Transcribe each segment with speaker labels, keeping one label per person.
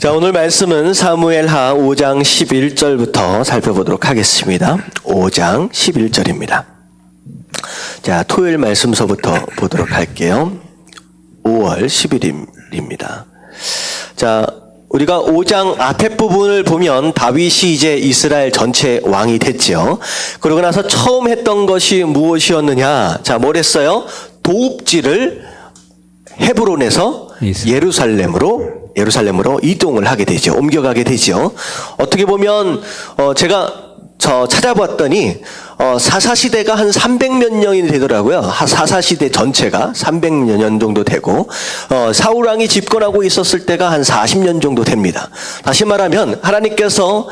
Speaker 1: 자, 오늘 말씀은 사무엘하 5장 11절부터 살펴보도록 하겠습니다. 5장 11절입니다. 자, 토요일 말씀서부터 보도록 할게요. 5월 10일입니다. 자, 우리가 5장 앞에 부분을 보면 다윗이 이제 이스라엘 전체 왕이 됐죠. 그러고 나서 처음 했던 것이 무엇이었느냐? 자, 뭘 했어요? 도읍지를 헤브론에서 예루살렘으로 이동을 하게 되죠. 옮겨가게 되죠. 어떻게 보면 제가 찾아봤더니 사사시대가 한 300몇 년이 되더라고요. 사사시대 전체가 300여 년 정도 되고 사울왕이 집권하고 있었을 때가 한 40년 정도 됩니다. 다시 말하면 하나님께서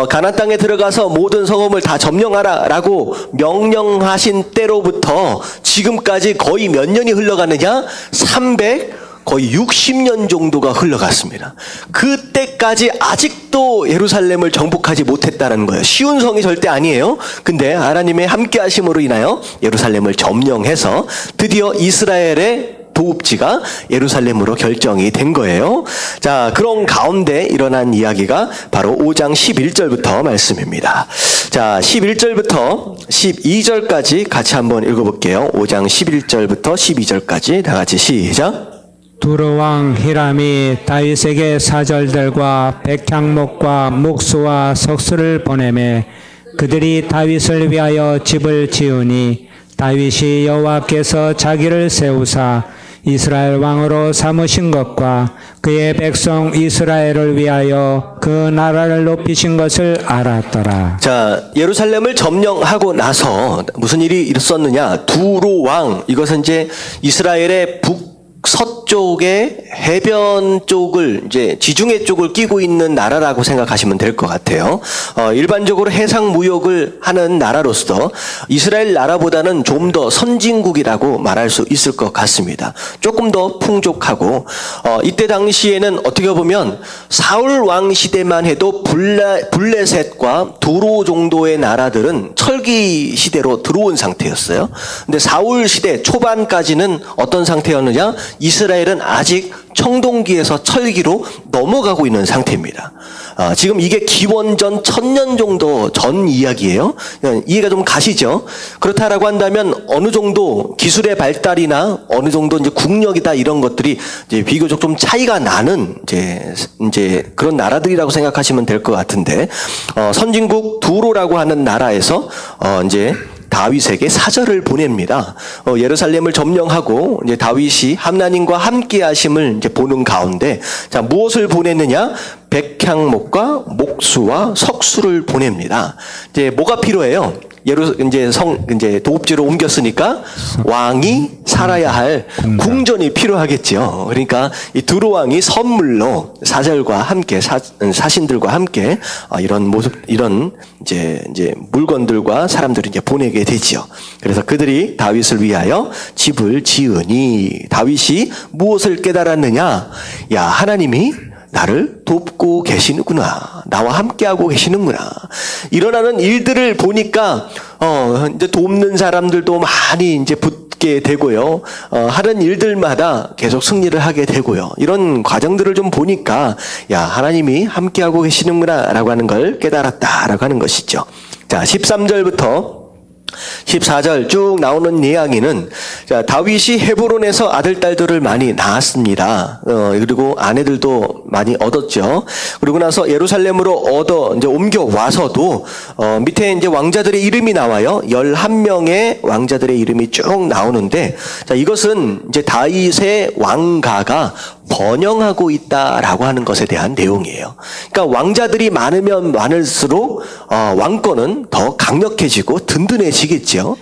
Speaker 1: 가나안 땅에 들어가서 모든 성읍을 다 점령하라 라고 명령하신 때로부터 지금까지 거의 몇 년이 흘러가느냐? 거의 60년 정도가 흘러갔습니다. 그때까지 아직도 예루살렘을 정복하지 못했다는 거예요. 쉬운 성이 절대 아니에요. 근데 하나님의 함께 하심으로 인하여 예루살렘을 점령해서 드디어 이스라엘의 도읍지가 예루살렘으로 결정이 된 거예요. 자, 그런 가운데 일어난 이야기가 바로 5장 11절부터 말씀입니다. 자, 11절부터 12절까지 같이 한번 읽어볼게요. 5장 11절부터 12절까지 다 같이 시작.
Speaker 2: 두루 왕 히람이 다윗에게 사절들과 백향목과 목수와 석수를 보내매 그들이 다윗을 위하여 집을 지으니 다윗이 여호와께서 자기를 세우사 이스라엘 왕으로 삼으신 것과 그의 백성 이스라엘을 위하여 그 나라를 높이신 것을 알았더라.
Speaker 1: 자, 예루살렘을 점령하고 나서 무슨 일이 있었느냐? 두로 왕, 이것은 이제 이스라엘의 서쪽의 해변 쪽을 이제 지중해 쪽을 끼고 있는 나라라고 생각하시면 될 것 같아요. 일반적으로 해상 무역을 하는 나라로서 이스라엘 나라보다는 좀 더 선진국이라고 말할 수 있을 것 같습니다. 조금 더 풍족하고 이때 당시에는 어떻게 보면 사울 왕 시대만 해도 블레셋과 두로 정도의 나라들은 철기 시대로 들어온 상태였어요. 근데 사울 시대 초반까지는 어떤 상태였느냐? 이스라엘은 아직 청동기에서 철기로 넘어가고 있는 상태입니다. 지금 이게 기원전 1000년 정도 전 이야기예요. 이해가 좀 가시죠? 그렇다라고 한다면 어느 정도 기술의 발달이나 어느 정도 이제 국력이다 이런 것들이 이제 비교적 좀 차이가 나는 이제 그런 나라들이라고 생각하시면 될 것 같은데 선진국 두로라고 하는 나라에서 이제 다윗에게 사절을 보냅니다. 예루살렘을 점령하고 이제 다윗이 하나님과 함께 하심을 이제 보는 가운데 자, 무엇을 보냈느냐? 백향목과 목수와 석수를 보냅니다. 이제 뭐가 필요해요? 이제 도읍지로 옮겼으니까 왕이 살아야 할 궁전이 필요하겠죠. 그러니까 이 두로 왕이 선물로 사절과 함께 사신들과 함께 이런 이제 물건들과 사람들을 이제 보내게 되지요. 그래서 그들이 다윗을 위하여 집을 지으니 다윗이 무엇을 깨달았느냐? 야, 하나님이 나를 돕고 계시는구나. 나와 함께하고 계시는구나. 일어나는 일들을 보니까, 이제 돕는 사람들도 많이 이제 붙게 되고요. 하는 일들마다 계속 승리를 하게 되고요. 이런 과정들을 좀 보니까, 야, 하나님이 함께하고 계시는구나. 라고 하는 걸 깨달았다. 라고 하는 것이죠. 자, 13절부터 14절 쭉 나오는 이야기는 자, 다윗이 헤브론에서 아들, 딸들을 많이 낳았습니다. 그리고 아내들도 많이 얻었죠. 그리고 나서 예루살렘으로 이제 옮겨와서도, 밑에 이제 왕자들의 이름이 나와요. 11명의 왕자들의 이름이 쭉 나오는데, 자, 이것은 이제 다윗의 왕가가 번영하고 있다라고 하는 것에 대한 내용이에요. 그러니까 왕자들이 많으면 많을수록 왕권은 더 강력해지고 든든해지겠죠.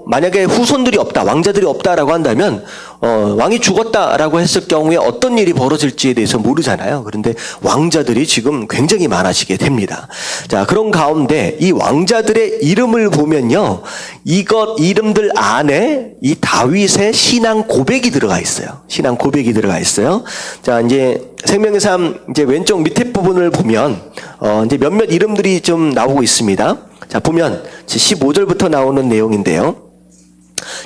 Speaker 1: 만약에 후손들이 없다, 왕자들이 없다라고 한다면 왕이 죽었다라고 했을 경우에 어떤 일이 벌어질지에 대해서 모르잖아요. 그런데 왕자들이 지금 굉장히 많아지게 됩니다. 자, 그런 가운데 이 왕자들의 이름을 보면요, 이름들 안에 이 다윗의 신앙 고백이 들어가 있어요. 신앙 고백이 들어가 있어요. 자, 이제 생명의 삶 이제 왼쪽 밑에 부분을 보면 이제 몇몇 이름들이 좀 나오고 있습니다. 자, 보면 15절부터 나오는 내용인데요.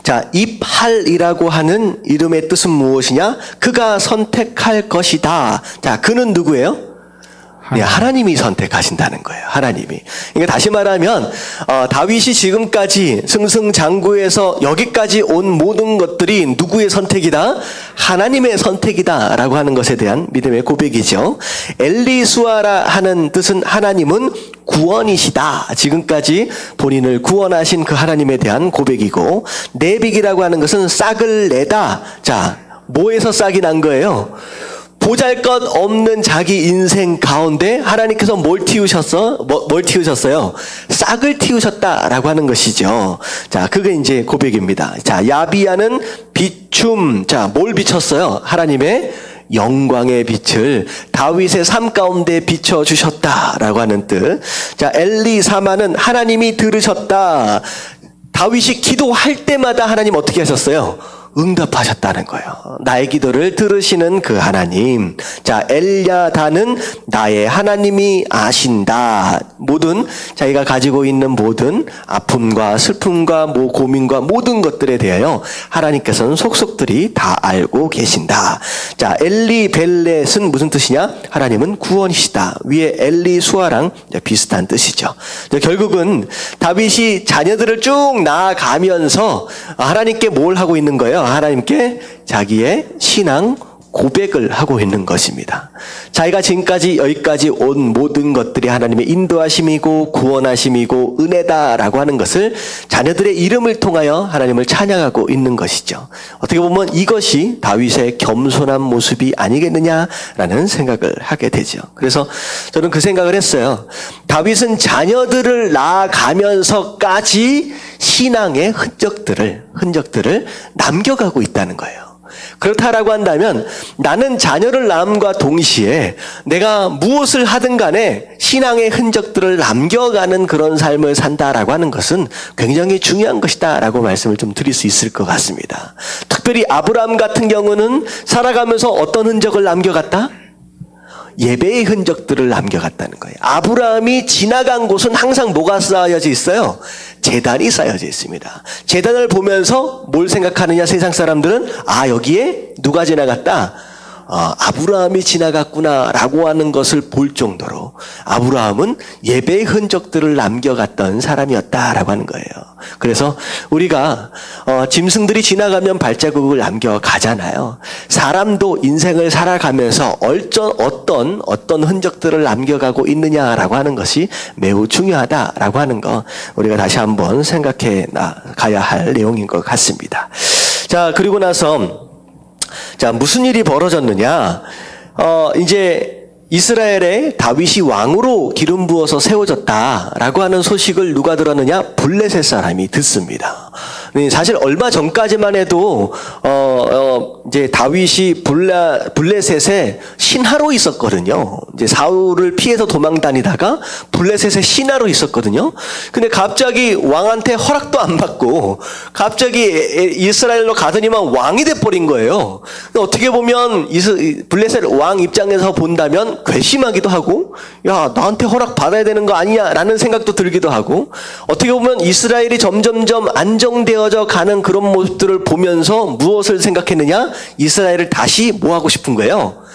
Speaker 1: 자, 입할이라고 하는 이름의 뜻은 무엇이냐? 그가 선택할 것이다. 자, 그는 누구예요? 네, 하나님이 선택하신다는 거예요. 하나님이. 그러니까 다시 말하면 다윗이 지금까지 승승장구해서 여기까지 온 모든 것들이 누구의 선택이다? 하나님의 선택이다라고 하는 것에 대한 믿음의 고백이죠. 엘리수아라 하는 뜻은 하나님은 구원이시다. 지금까지 본인을 구원하신 그 하나님에 대한 고백이고, 내빅이라고 하는 것은 싹을 내다. 자, 뭐에서 싹이 난 거예요? 보잘것없는 자기 인생 가운데 하나님께서 뭘 틔우셨어요? 싹을 틔우셨다라고 하는 것이죠. 자, 그게 이제 고백입니다. 자, 야비야는 비춤. 자, 뭘 비췄어요? 하나님의 영광의 빛을 다윗의 삶 가운데 비춰주셨다라고 하는 뜻. 자, 엘리사마는 하나님이 들으셨다. 다윗이 기도할 때마다 하나님 어떻게 하셨어요? 응답하셨다는 거예요. 나의 기도를 들으시는 그 하나님. 자, 엘야다는 나의 하나님이 아신다. 모든 자기가 가지고 있는 모든 아픔과 슬픔과 고민과 모든 것들에 대하여 하나님께서는 속속들이 다 알고 계신다. 자, 엘리벨렛은 무슨 뜻이냐? 하나님은 구원이시다. 위에 엘리수아랑 비슷한 뜻이죠. 결국은 다윗이 자녀들을 쭉 나아가면서 하나님께 뭘 하고 있는 거예요? 하나님께 자기의 신앙 고백을 하고 있는 것입니다. 자기가 지금까지 여기까지 온 모든 것들이 하나님의 인도하심이고 구원하심이고 은혜다라고 하는 것을 자녀들의 이름을 통하여 하나님을 찬양하고 있는 것이죠. 어떻게 보면 이것이 다윗의 겸손한 모습이 아니겠느냐라는 생각을 하게 되죠. 그래서 저는 그 생각을 했어요. 다윗은 자녀들을 낳아가면서까지 신앙의 흔적들을 남겨가고 있다는 거예요. 그렇다라고 한다면 나는 자녀를 낳음과 동시에 내가 무엇을 하든 간에 신앙의 흔적들을 남겨가는 그런 삶을 산다라고 하는 것은 굉장히 중요한 것이다라고 말씀을 좀 드릴 수 있을 것 같습니다. 특별히 아브라함 같은 경우는 살아가면서 어떤 흔적을 남겨갔다? 예배의 흔적들을 남겨갔다는 거예요. 아브라함이 지나간 곳은 항상 뭐가 쌓여져 있어요? 제단이 쌓여져 있습니다. 제단을 보면서 뭘 생각하느냐 세상 사람들은 여기에 누가 지나갔다? 아브라함이 지나갔구나 라고 하는 것을 볼 정도로 아브라함은 예배의 흔적들을 남겨갔던 사람이었다라고 하는 거예요. 그래서 우리가 짐승들이 지나가면 발자국을 남겨가잖아요. 사람도 인생을 살아가면서 어떤 흔적들을 남겨가고 있느냐라고 하는 것이 매우 중요하다라고 하는 거 우리가 다시 한번 생각해 가야 할 내용인 것 같습니다. 자, 그리고 나서 자, 무슨 일이 벌어졌느냐? 이제 이스라엘에 다윗이 왕으로 기름 부어서 세워졌다라고 하는 소식을 누가 들었느냐? 블레셋 사람이 듣습니다. 사실 얼마 전까지만 해도 이제 다윗이 블레셋에 신하로 있었거든요. 이제 사울을 피해서 도망 다니다가 블레셋에 신하로 있었거든요. 근데 갑자기 왕한테 허락도 안 받고 갑자기 이스라엘로 가더니만 왕이 돼 버린 거예요. 어떻게 보면 블레셋 왕 입장에서 본다면 괘씸하기도 하고, 야, 나한테 허락 받아야 되는 거 아니냐라는 생각도 들기도 하고, 어떻게 보면 이스라엘이 점점점 안정되어져 가는 그런 모습들을 보면서 무엇을 생각했느냐? 이스라엘을 다시 뭐 하고 싶은 거예요?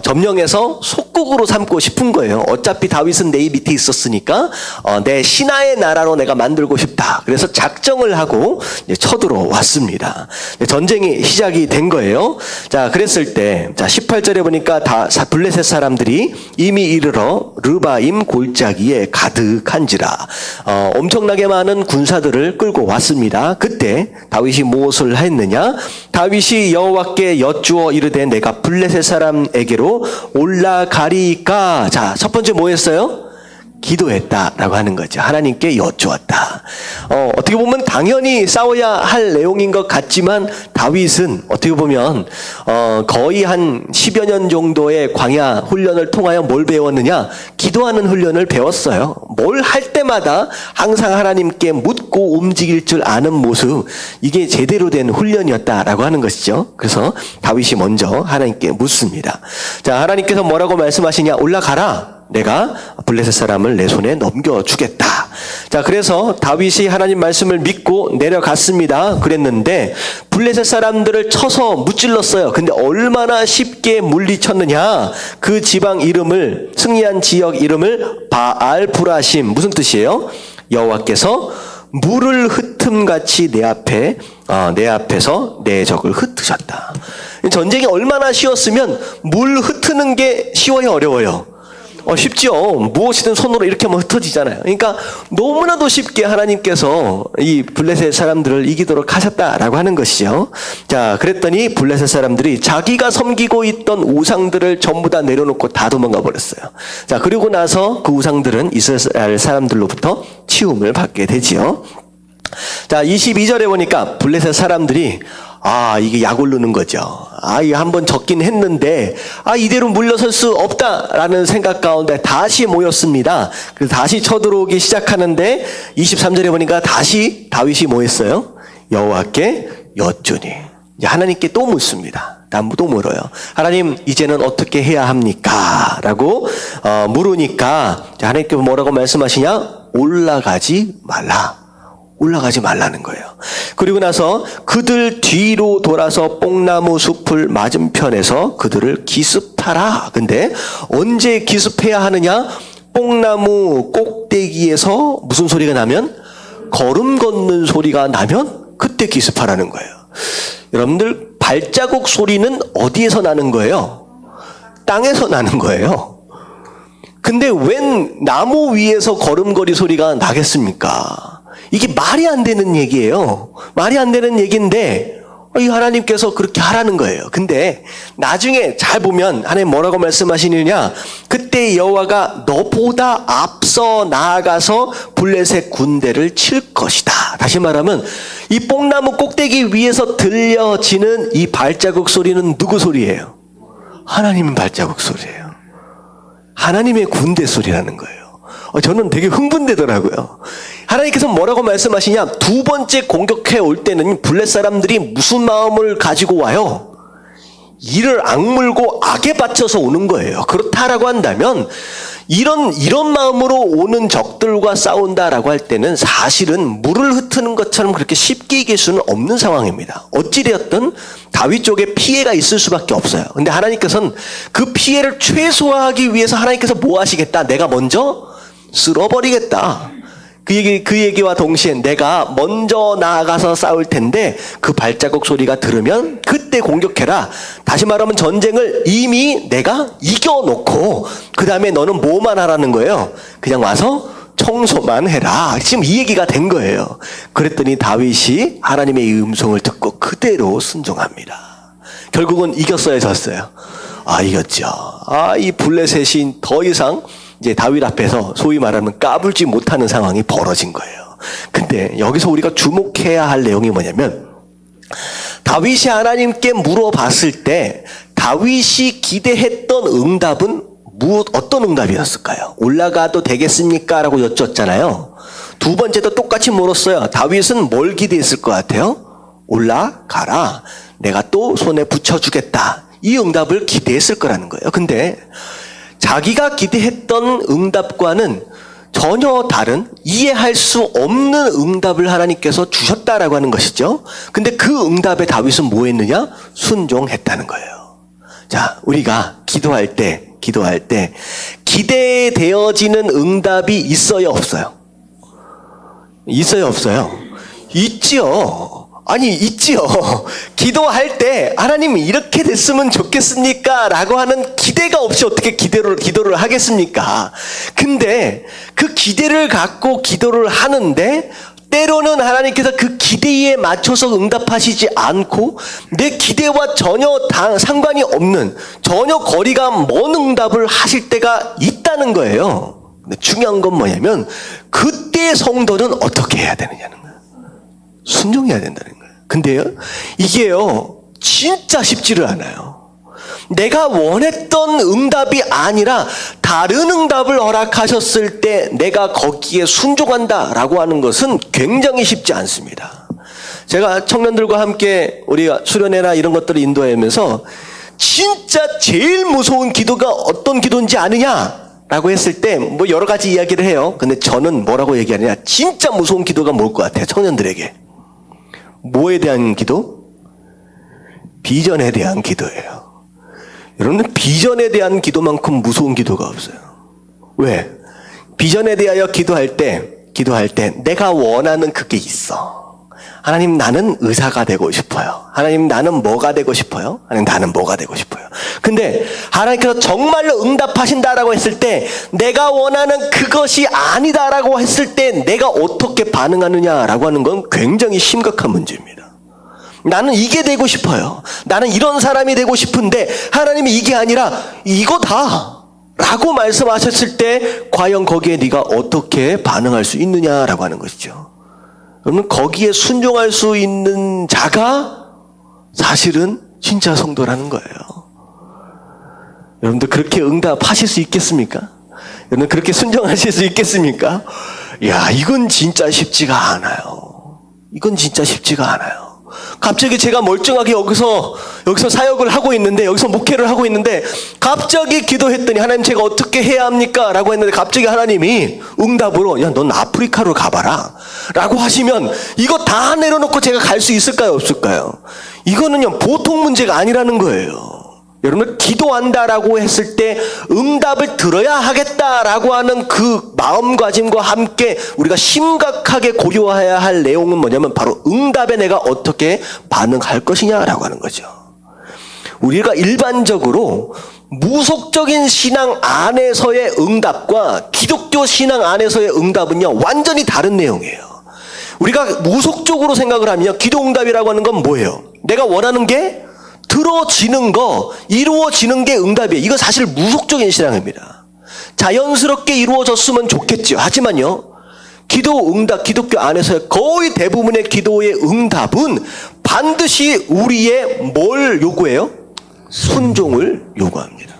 Speaker 1: 점령해서 속국으로 삼고 싶은 거예요. 어차피 다윗은 내 밑에 있었으니까 내 신하의 나라로 내가 만들고 싶다. 그래서 작정을 하고 쳐들어왔습니다. 전쟁이 시작이 된 거예요. 자, 그랬을 때 18절에 보니까 블레셋 사람들이 이미 이르러 르바임 골짜기에 가득한지라 엄청나게 많은 군사들을 끌고 왔습니다. 그때 다윗이 무엇을 했느냐? 다윗이 여호와께 여쭈어 이르되 내가 블레셋 사람에게로 올라가리까. 자, 첫 번째 뭐 했어요? 기도했다라고 하는 거죠. 하나님께 여쭈었다. 어떻게 보면 당연히 싸워야 할 내용인 것 같지만 다윗은 어떻게 보면 거의 한 10여 년 정도의 광야 훈련을 통하여 뭘 배웠느냐? 기도하는 훈련을 배웠어요. 뭘 할 때마다 항상 하나님께 묻고 움직일 줄 아는 모습, 이게 제대로 된 훈련이었다라고 하는 것이죠. 그래서 다윗이 먼저 하나님께 묻습니다. 자, 하나님께서 뭐라고 말씀하시냐? 올라가라. 내가 블레셋 사람을 내 손에 넘겨주겠다. 자, 그래서 다윗이 하나님 말씀을 믿고 내려갔습니다. 그랬는데 블레셋 사람들을 쳐서 무찔렀어요. 근데 얼마나 쉽게 물리쳤느냐. 그 지방 이름을, 승리한 지역 이름을 바알브라심. 무슨 뜻이에요? 여호와께서 물을 흩음같이 내 앞에서 내 적을 흩으셨다. 전쟁이 얼마나 쉬웠으면 물 흩트는 게 쉬워요, 어려워요? 쉽죠. 무엇이든 손으로 이렇게 하면 흩어지잖아요. 그러니까 너무나도 쉽게 하나님께서 이 블레셋 사람들을 이기도록 하셨다라고 하는 것이죠. 자, 그랬더니 블레셋 사람들이 자기가 섬기고 있던 우상들을 전부 다 내려놓고 다 도망가 버렸어요. 자, 그리고 나서 그 우상들은 이스라엘 사람들로부터 치움을 받게 되지요. 자, 22절에 보니까 블레셋 사람들이 이게 약 오르는 거죠. 이게 한번 적긴 했는데, 이대로 물러설 수 없다라는 생각 가운데 다시 모였습니다. 그래서 다시 쳐들어오기 시작하는데, 23절에 보니까 다시 다윗이 뭐 했어요? 여호와께 여쭈니. 이제 하나님께 또 묻습니다. 또 물어요. 하나님, 이제는 어떻게 해야 합니까? 라고, 물으니까, 하나님께서 뭐라고 말씀하시냐? 올라가지 말라. 올라가지 말라는 거예요. 그리고 나서 그들 뒤로 돌아서 뽕나무 숲을 맞은편에서 그들을 기습하라. 근데 언제 기습해야 하느냐? 뽕나무 꼭대기에서 무슨 소리가 나면? 걸음 걷는 소리가 나면 그때 기습하라는 거예요. 여러분들, 발자국 소리는 어디에서 나는 거예요? 땅에서 나는 거예요. 근데 웬 나무 위에서 걸음걸이 소리가 나겠습니까? 이게 말이 안 되는 얘기예요. 말이 안 되는 얘기인데 이 하나님께서 그렇게 하라는 거예요. 근데 나중에 잘 보면 하나님 뭐라고 말씀하시느냐? 그때 여호와가 너보다 앞서 나아가서 블레셋 군대를 칠 것이다. 다시 말하면 이 뽕나무 꼭대기 위에서 들려지는 이 발자국 소리는 누구 소리예요? 하나님의 발자국 소리예요. 하나님의 군대 소리라는 거예요. 저는 되게 흥분되더라고요. 하나님께서 뭐라고 말씀하시냐? 두 번째 공격해 올 때는 블레 사람들이 무슨 마음을 가지고 와요? 이를 악물고 악에 바쳐서 오는 거예요. 그렇다라고 한다면 이런 마음으로 오는 적들과 싸운다라고 할 때는 사실은 물을 흩트는 것처럼 그렇게 쉽게 이길 수는 없는 상황입니다. 어찌되었든 다윗 쪽에 피해가 있을 수밖에 없어요. 근데 하나님께서는 그 피해를 최소화하기 위해서 하나님께서 뭐 하시겠다? 내가 먼저 쓸어버리겠다. 그 얘기와 동시에 내가 먼저 나아가서 싸울 텐데 그 발자국 소리가 들으면 그때 공격해라. 다시 말하면 전쟁을 이미 내가 이겨놓고 그 다음에 너는 뭐만 하라는 거예요? 그냥 와서 청소만 해라. 지금 이 얘기가 된 거예요. 그랬더니 다윗이 하나님의 이 음성을 듣고 그대로 순종합니다. 결국은 이겼어요, 졌어요? 이겼죠. 이 블레셋이 더 이상 이제 다윗 앞에서 소위 말하면 까불지 못하는 상황이 벌어진 거예요. 근데 여기서 우리가 주목해야 할 내용이 뭐냐면 다윗이 하나님께 물어봤을 때 다윗이 기대했던 응답은 어떤 응답이었을까요? 올라가도 되겠습니까? 라고 여쭙잖아요. 두 번째도 똑같이 물었어요. 다윗은 뭘 기대했을 것 같아요? 올라가라. 내가 또 손에 붙여주겠다. 이 응답을 기대했을 거라는 거예요. 근데 자기가 기대했던 응답과는 전혀 다른 이해할 수 없는 응답을 하나님께서 주셨다라고 하는 것이죠. 근데 그 응답에 다윗은 뭐 했느냐? 순종했다는 거예요. 자, 우리가 기도할 때 기대되어지는 응답이 있어요, 없어요? 있어요, 없어요? 있지요. 있지요. 기도할 때 하나님 이렇게 됐으면 좋겠습니까? 라고 하는 기대가 없이 어떻게 기도를 하겠습니까? 근데 그 기대를 갖고 기도를 하는데 때로는 하나님께서 그 기대에 맞춰서 응답하시지 않고 내 기대와 전혀 상관이 없는 전혀 거리가 먼 응답을 하실 때가 있다는 거예요. 근데 중요한 건 뭐냐면 그때 성도는 어떻게 해야 되느냐는 거예요. 순종해야 된다는 거예요. 근데요, 이게요, 진짜 쉽지를 않아요. 내가 원했던 응답이 아니라 다른 응답을 허락하셨을 때 내가 거기에 순종한다라고 하는 것은 굉장히 쉽지 않습니다. 제가 청년들과 함께 우리가 수련회나 이런 것들을 인도하면서 진짜 제일 무서운 기도가 어떤 기도인지 아느냐? 라고 했을 때 뭐 여러 가지 이야기를 해요. 근데 저는 뭐라고 얘기하느냐. 진짜 무서운 기도가 뭘 것 같아요. 청년들에게. 뭐에 대한 기도? 비전에 대한 기도예요. 여러분들 비전에 대한 기도만큼 무서운 기도가 없어요. 왜? 비전에 대하여 기도할 때 내가 원하는 그게 있어. 하나님 나는 의사가 되고 싶어요. 하나님 나는 뭐가 되고 싶어요? 하나님 나는 뭐가 되고 싶어요. 근데 하나님께서 정말로 응답하신다라고 했을 때 내가 원하는 그것이 아니다라고 했을 때 내가 어떻게 반응하느냐라고 하는 건 굉장히 심각한 문제입니다. 나는 이게 되고 싶어요. 나는 이런 사람이 되고 싶은데 하나님이 이게 아니라 이거다 라고 말씀하셨을 때 과연 거기에 네가 어떻게 반응할 수 있느냐라고 하는 것이죠. 그러면 거기에 순종할 수 있는 자가 사실은 진짜 성도라는 거예요. 여러분들 그렇게 응답하실 수 있겠습니까? 여러분 그렇게 순종하실 수 있겠습니까? 야, 이건 진짜 쉽지가 않아요. 이건 진짜 쉽지가 않아요. 갑자기 제가 멀쩡하게 여기서 사역을 하고 있는데, 여기서 목회를 하고 있는데, 갑자기 기도했더니, 하나님 제가 어떻게 해야 합니까? 라고 했는데, 갑자기 하나님이 응답으로, 야, 넌 아프리카로 가봐라. 라고 하시면, 이거 다 내려놓고 제가 갈 수 있을까요? 없을까요? 이거는요, 보통 문제가 아니라는 거예요. 여러분, 기도한다라고 했을 때 응답을 들어야 하겠다라고 하는 그 마음가짐과 함께 우리가 심각하게 고려해야 할 내용은 뭐냐면 바로 응답에 내가 어떻게 반응할 것이냐라고 하는 거죠. 우리가 일반적으로 무속적인 신앙 안에서의 응답과 기독교 신앙 안에서의 응답은요, 완전히 다른 내용이에요. 우리가 무속적으로 생각을 하면 기도 응답이라고 하는 건 뭐예요? 내가 원하는 게 들어지는 거, 이루어지는 게 응답이에요. 이거 사실 무속적인 신앙입니다. 자연스럽게 이루어졌으면 좋겠죠. 하지만요, 기도 응답, 기독교 안에서의 거의 대부분의 기도의 응답은 반드시 우리의 뭘 요구해요? 순종을 요구합니다.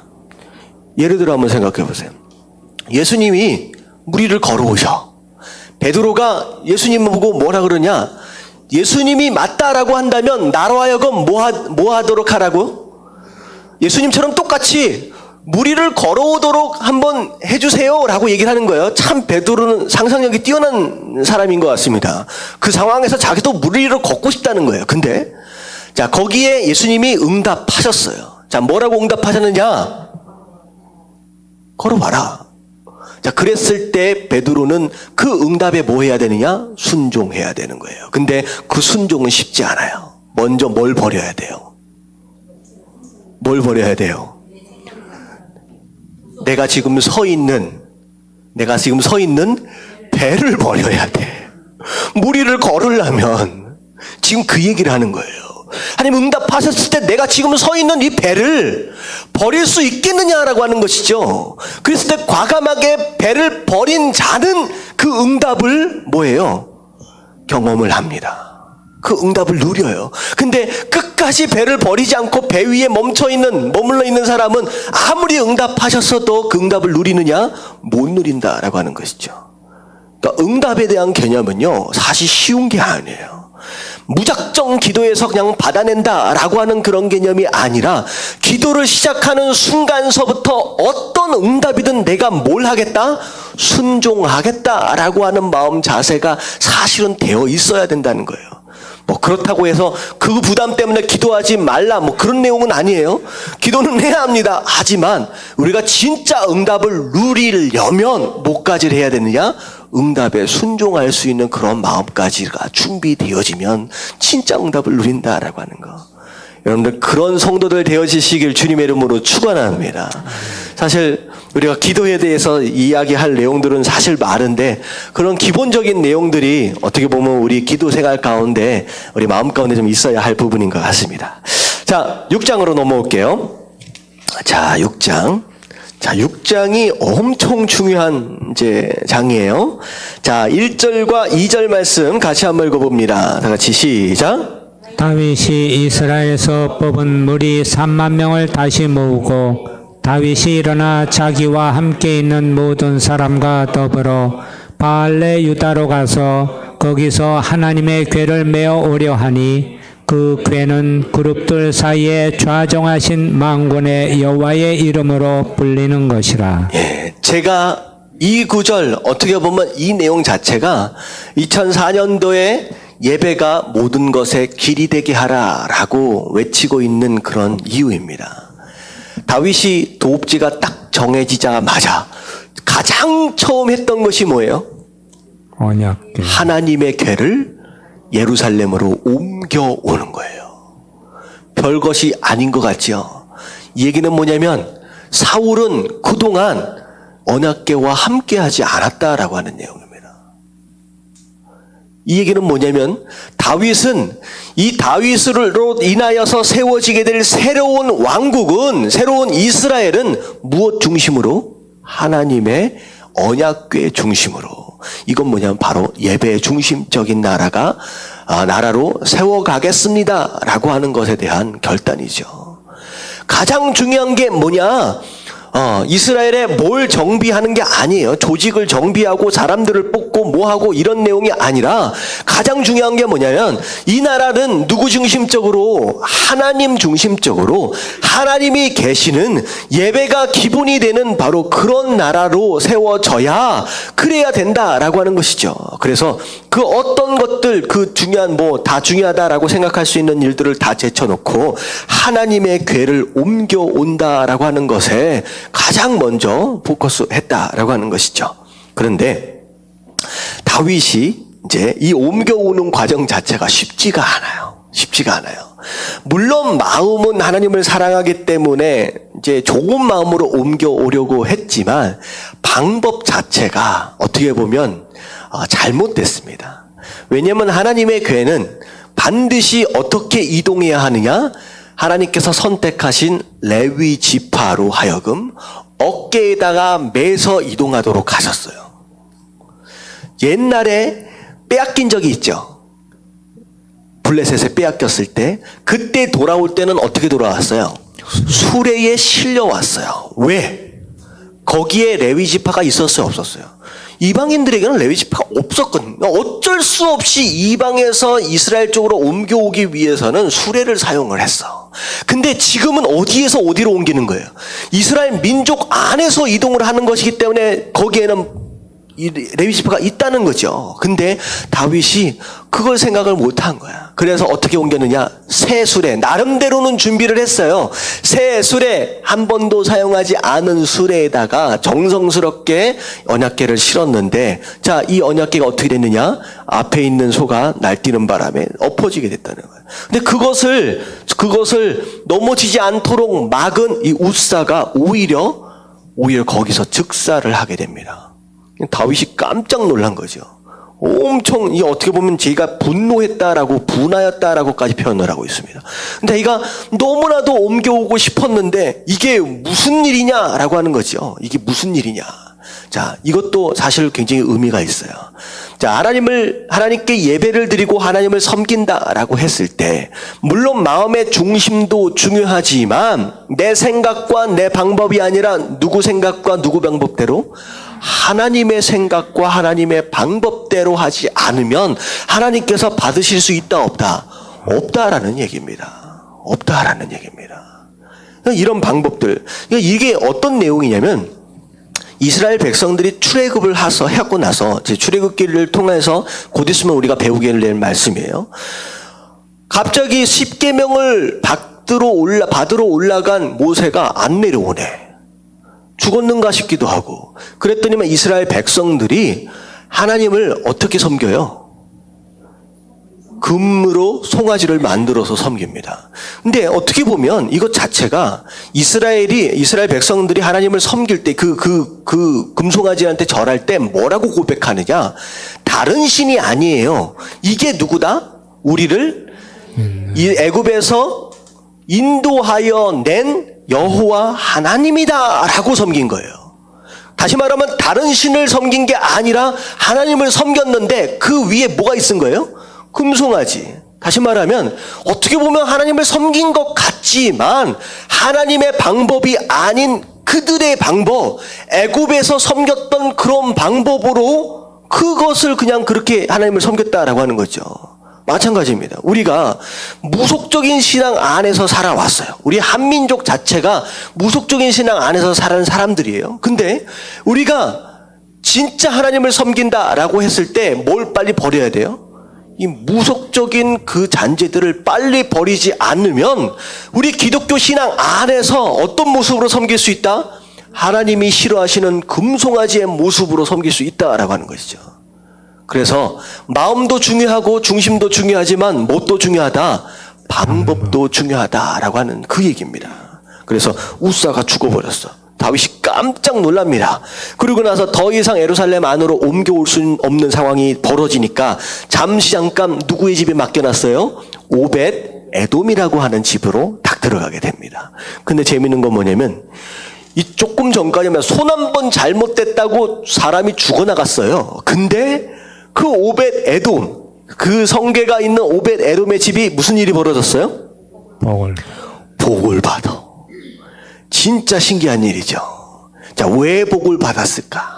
Speaker 1: 예를 들어 한번 생각해 보세요. 예수님이 무리를 걸어오셔. 베드로가 예수님을 보고 뭐라 그러냐? 예수님이 맞다라고 한다면 나로 하여금 뭐 하도록 하라고? 예수님처럼 똑같이 무리를 걸어오도록 한번 해주세요 라고 얘기를 하는 거예요. 참 베드로는 상상력이 뛰어난 사람인 것 같습니다. 그 상황에서 자기도 무리를 걷고 싶다는 거예요. 근데 자, 거기에 예수님이 응답하셨어요. 자, 뭐라고 응답하셨느냐? 걸어봐라. 자, 그랬을 때 베드로는 그 응답에 뭐 해야 되느냐? 순종해야 되는 거예요. 근데 그 순종은 쉽지 않아요. 먼저 뭘 버려야 돼요? 뭘 버려야 돼요? 내가 지금 서 있는 배를 버려야 돼. 무리를 걸으려면 지금 그 얘기를 하는 거예요. 하나님 응답하셨을 때 내가 지금 서 있는 이 배를 버릴 수 있겠느냐라고 하는 것이죠. 그랬을 때 과감하게 배를 버린 자는 그 응답을 뭐예요? 경험을 합니다. 그 응답을 누려요. 근데 끝까지 배를 버리지 않고 배 위에 머물러 있는 사람은 아무리 응답하셨어도 그 응답을 누리느냐? 못 누린다라고 하는 것이죠. 그러니까 응답에 대한 개념은요, 사실 쉬운 게 아니에요. 무작정 기도해서 그냥 받아낸다라고 하는 그런 개념이 아니라 기도를 시작하는 순간서부터 어떤 응답이든 내가 뭘 하겠다? 순종하겠다라고 하는 마음 자세가 사실은 되어 있어야 된다는 거예요. 뭐 그렇다고 해서 그 부담 때문에 기도하지 말라 뭐 그런 내용은 아니에요. 기도는 해야 합니다. 하지만 우리가 진짜 응답을 누리려면 뭐까지를 해야 되느냐? 응답에 순종할 수 있는 그런 마음까지가 준비되어지면 진짜 응답을 누린다라고 하는 거. 여러분들 그런 성도들 되어지시길 주님의 이름으로 축원합니다. 사실 우리가 기도에 대해서 이야기할 내용들은 사실 많은데 그런 기본적인 내용들이 어떻게 보면 우리 기도 생활 가운데 우리 마음 가운데 좀 있어야 할 부분인 것 같습니다. 자, 6장으로 넘어올게요. 자, 6장. 자, 6장이 엄청 중요한 이제 장이에요. 자, 1절과 2절 말씀 같이 한번 읽어봅니다. 다 같이 시작.
Speaker 2: 다윗이 이스라엘에서 뽑은 무리 3만 명을 다시 모으고 다윗이 일어나 자기와 함께 있는 모든 사람과 더불어 바알레 유다로 가서 거기서 하나님의 궤를 메어 오려 하니 그 궤는 그룹들 사이에 좌정하신 만군의 여호와의 이름으로 불리는 것이라.
Speaker 1: 예, 제가 이 구절 어떻게 보면 이 내용 자체가 2004년도에 예배가 모든 것의 길이 되게 하라라고 외치고 있는 그런 이유입니다. 다윗이 도읍지가 딱 정해지자마자 가장 처음 했던 것이 뭐예요?
Speaker 2: 언약궤.
Speaker 1: 하나님의 궤를 예루살렘으로 옮겨오는 거예요. 별것이 아닌 것 같죠. 이 얘기는 뭐냐면 사울은 그동안 언약궤와 함께하지 않았다라고 하는 내용입니다. 이 얘기는 뭐냐면 다윗은 이 다윗으로 인하여서 세워지게 될 새로운 왕국은, 새로운 이스라엘은 무엇 중심으로? 하나님의 언약궤 중심으로. 이건 뭐냐면 바로 예배 중심적인 나라로 세워가겠습니다 라고 하는 것에 대한 결단이죠. 가장 중요한 게 뭐냐? 이스라엘에 뭘 정비하는 게 아니에요. 조직을 정비하고 사람들을 뽑고 뭐하고 이런 내용이 아니라 가장 중요한 게 뭐냐면 이 나라는 누구 중심적으로? 하나님 중심적으로 하나님이 계시는 예배가 기본이 되는 바로 그런 나라로 세워져야 그래야 된다라고 하는 것이죠. 그래서 그 어떤 것들 그 중요한 다 중요하다라고 생각할 수 있는 일들을 다 제쳐놓고 하나님의 궤를 옮겨온다라고 하는 것에 가장 먼저 포커스했다라고 하는 것이죠. 그런데 다윗이 이제 이 옮겨오는 과정 자체가 쉽지가 않아요. 쉽지가 않아요. 물론 마음은 하나님을 사랑하기 때문에 이제 좋은 마음으로 옮겨오려고 했지만 방법 자체가 어떻게 보면 잘못됐습니다. 왜냐하면 하나님의 궤는 반드시 어떻게 이동해야 하느냐? 하나님께서 선택하신 레위 지파로 하여금 어깨에다가 매서 이동하도록 하셨어요. 옛날에 빼앗긴 적이 있죠. 블레셋에 빼앗겼을 때 그때 돌아올 때는 어떻게 돌아왔어요? 수레에 실려왔어요. 왜? 거기에 레위 지파가 있었어요? 없었어요? 이방인들에게는 레위 지파가 없었거든요. 어쩔 수 없이 이방에서 이스라엘 쪽으로 옮겨오기 위해서는 수레를 사용을 했어. 근데 지금은 어디에서 어디로 옮기는 거예요? 이스라엘 민족 안에서 이동을 하는 것이기 때문에 거기에는 이 레위 지파가 있다는 거죠. 근데 다윗이 그걸 생각을 못한 거야. 그래서 어떻게 옮겼느냐? 새 수레. 나름대로는 준비를 했어요. 새 수레, 한 번도 사용하지 않은 수레에다가 정성스럽게 언약궤를 실었는데, 자, 이 언약궤가 어떻게 됐느냐? 앞에 있는 소가 날뛰는 바람에 엎어지게 됐다는 거예요. 근데 그것을 넘어지지 않도록 막은 이 웃사가 오히려 거기서 즉사를 하게 됩니다. 다윗이 깜짝 놀란 거죠. 엄청, 이 어떻게 보면 제가 분노했다라고, 분하였다라고까지 표현을 하고 있습니다. 근데 자기가 너무나도 옮겨오고 싶었는데, 이게 무슨 일이냐라고 하는 거죠. 이게 무슨 일이냐. 자, 이것도 사실 굉장히 의미가 있어요. 자, 하나님께 예배를 드리고 하나님을 섬긴다라고 했을 때, 물론 마음의 중심도 중요하지만, 내 생각과 내 방법이 아니라 누구 생각과 누구 방법대로? 하나님의 생각과 하나님의 방법대로 하지 않으면 하나님께서 받으실 수 있다 없다? 없다라는 얘기입니다. 없다라는 얘기입니다. 이런 방법들, 이게 어떤 내용이냐면 이스라엘 백성들이 출애굽을 하고 나서 출애굽기를 통해서 곧 있으면 우리가 배우게 될 말씀이에요. 갑자기 10계명을 받으러 올라간 모세가 안 내려오네. 죽었는가 싶기도 하고. 그랬더니만 이스라엘 백성들이 하나님을 어떻게 섬겨요? 금으로 송아지를 만들어서 섬깁니다. 근데 어떻게 보면 이것 자체가 이스라엘 백성들이 하나님을 섬길 때 그 금송아지한테 절할 때 뭐라고 고백하느냐? 다른 신이 아니에요. 이게 누구다? 우리를 이 애굽에서 인도하여 낸 여호와 하나님이다 라고 섬긴 거예요. 다시 말하면 다른 신을 섬긴 게 아니라 하나님을 섬겼는데 그 위에 뭐가 있은 거예요? 금송아지. 다시 말하면 어떻게 보면 하나님을 섬긴 것 같지만 하나님의 방법이 아닌 그들의 방법, 애굽에서 섬겼던 그런 방법으로 그것을 그냥 그렇게 하나님을 섬겼다라고 하는 거죠. 마찬가지입니다. 우리가 무속적인 신앙 안에서 살아왔어요. 우리 한민족 자체가 무속적인 신앙 안에서 살아는 사람들이에요. 근데 우리가 진짜 하나님을 섬긴다라고 했을 때 뭘 빨리 버려야 돼요? 이 무속적인 그 잔재들을 빨리 버리지 않으면 우리 기독교 신앙 안에서 어떤 모습으로 섬길 수 있다? 하나님이 싫어하시는 금송아지의 모습으로 섬길 수 있다라고 하는 것이죠. 그래서 마음도 중요하고 중심도 중요하지만 뭣도 중요하다? 방법도 중요하다라고 하는 그 얘기입니다. 그래서 우사가 죽어버렸어. 다윗이 깜짝 놀랍니다. 그리고 나서 더 이상 예루살렘 안으로 옮겨올 수 없는 상황이 벌어지니까 잠시 잠깐 누구의 집에 맡겨놨어요? 오벳 에돔이라고 하는 집으로 딱 들어가게 됩니다. 근데 재미있는 건 뭐냐면 이 조금 전까지만 손 한 번 잘못됐다고 사람이 죽어나갔어요. 근데 그 오벳 에돔, 그 성계가 있는 오벳 에돔의 집이 무슨 일이 벌어졌어요? 복을 받아. 진짜 신기한 일이죠. 자, 왜 복을 받았을까?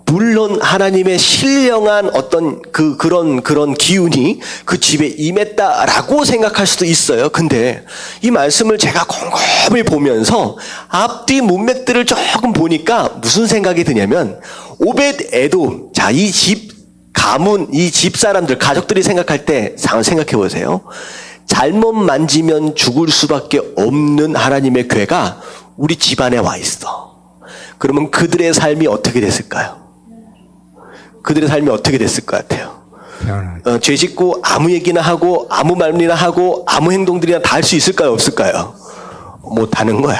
Speaker 1: 물론 하나님의 신령한 어떤 그런 기운이 그 집에 임했다라고 생각할 수도 있어요. 근데 이 말씀을 제가 곰곰이 보면서 앞뒤 문맥들을 조금 보니까 무슨 생각이 드냐면 오벳 에돔, 자, 이 집 가문, 이 집 사람들, 가족들이 생각할 때 생각해 보세요. 잘못 만지면 죽을 수밖에 없는 하나님의 괴가 우리 집안에 와 있어. 그러면 그들의 삶이 어떻게 됐을까요? 그들의 삶이 어떻게 됐을 것 같아요? 죄 짓고 아무 얘기나 하고 아무 말이나 하고 아무 행동들이나 다 할 수 있을까요? 없을까요? 못하는 거야.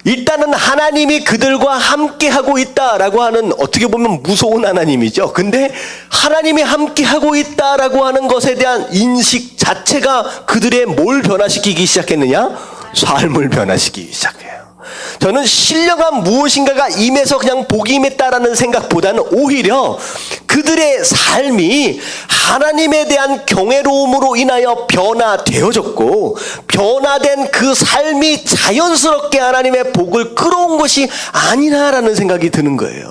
Speaker 1: 일단은 하나님이 그들과 함께하고 있다라고 하는 어떻게 보면 무서운 하나님이죠. 근데 하나님이 함께하고 있다라고 하는 것에 대한 인식 자체가 그들의 뭘 변화시키기 시작했느냐? 삶을 변화시키기 시작해요. 저는 신령한 무엇인가가 임해서 그냥 복이 임했다라는 생각보다는 오히려 그들의 삶이 하나님에 대한 경외로움으로 인하여 변화되어졌고 변화된 그 삶이 자연스럽게 하나님의 복을 끌어온 것이 아니라라는 생각이 드는 거예요.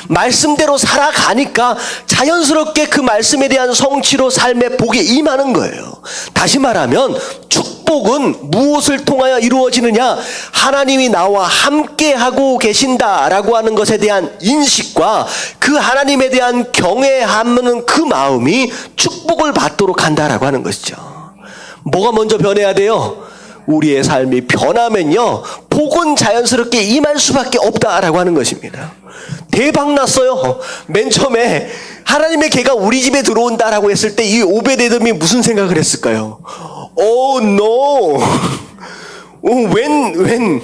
Speaker 1: 말씀대로 살아가니까 자연스럽게 그 말씀에 대한 성취로 삶의 복이 임하는 거예요. 다시 말하면 축복은 무엇을 통하여 이루어지느냐? 하나님이 나와 함께하고 계신다라고 하는 것에 대한 인식과 그 하나님에 대한 경외하는 그 마음이 축복을 받도록 한다라고 하는 것이죠. 뭐가 먼저 변해야 돼요? 우리의 삶이 변하면요, 복은 자연스럽게 임할 수밖에 없다라고 하는 것입니다. 대박 났어요. 맨 처음에 하나님의 개가 우리 집에 들어온다라고 했을 때 이 오벳에돔이 무슨 생각을 했을까요? Oh no. 웬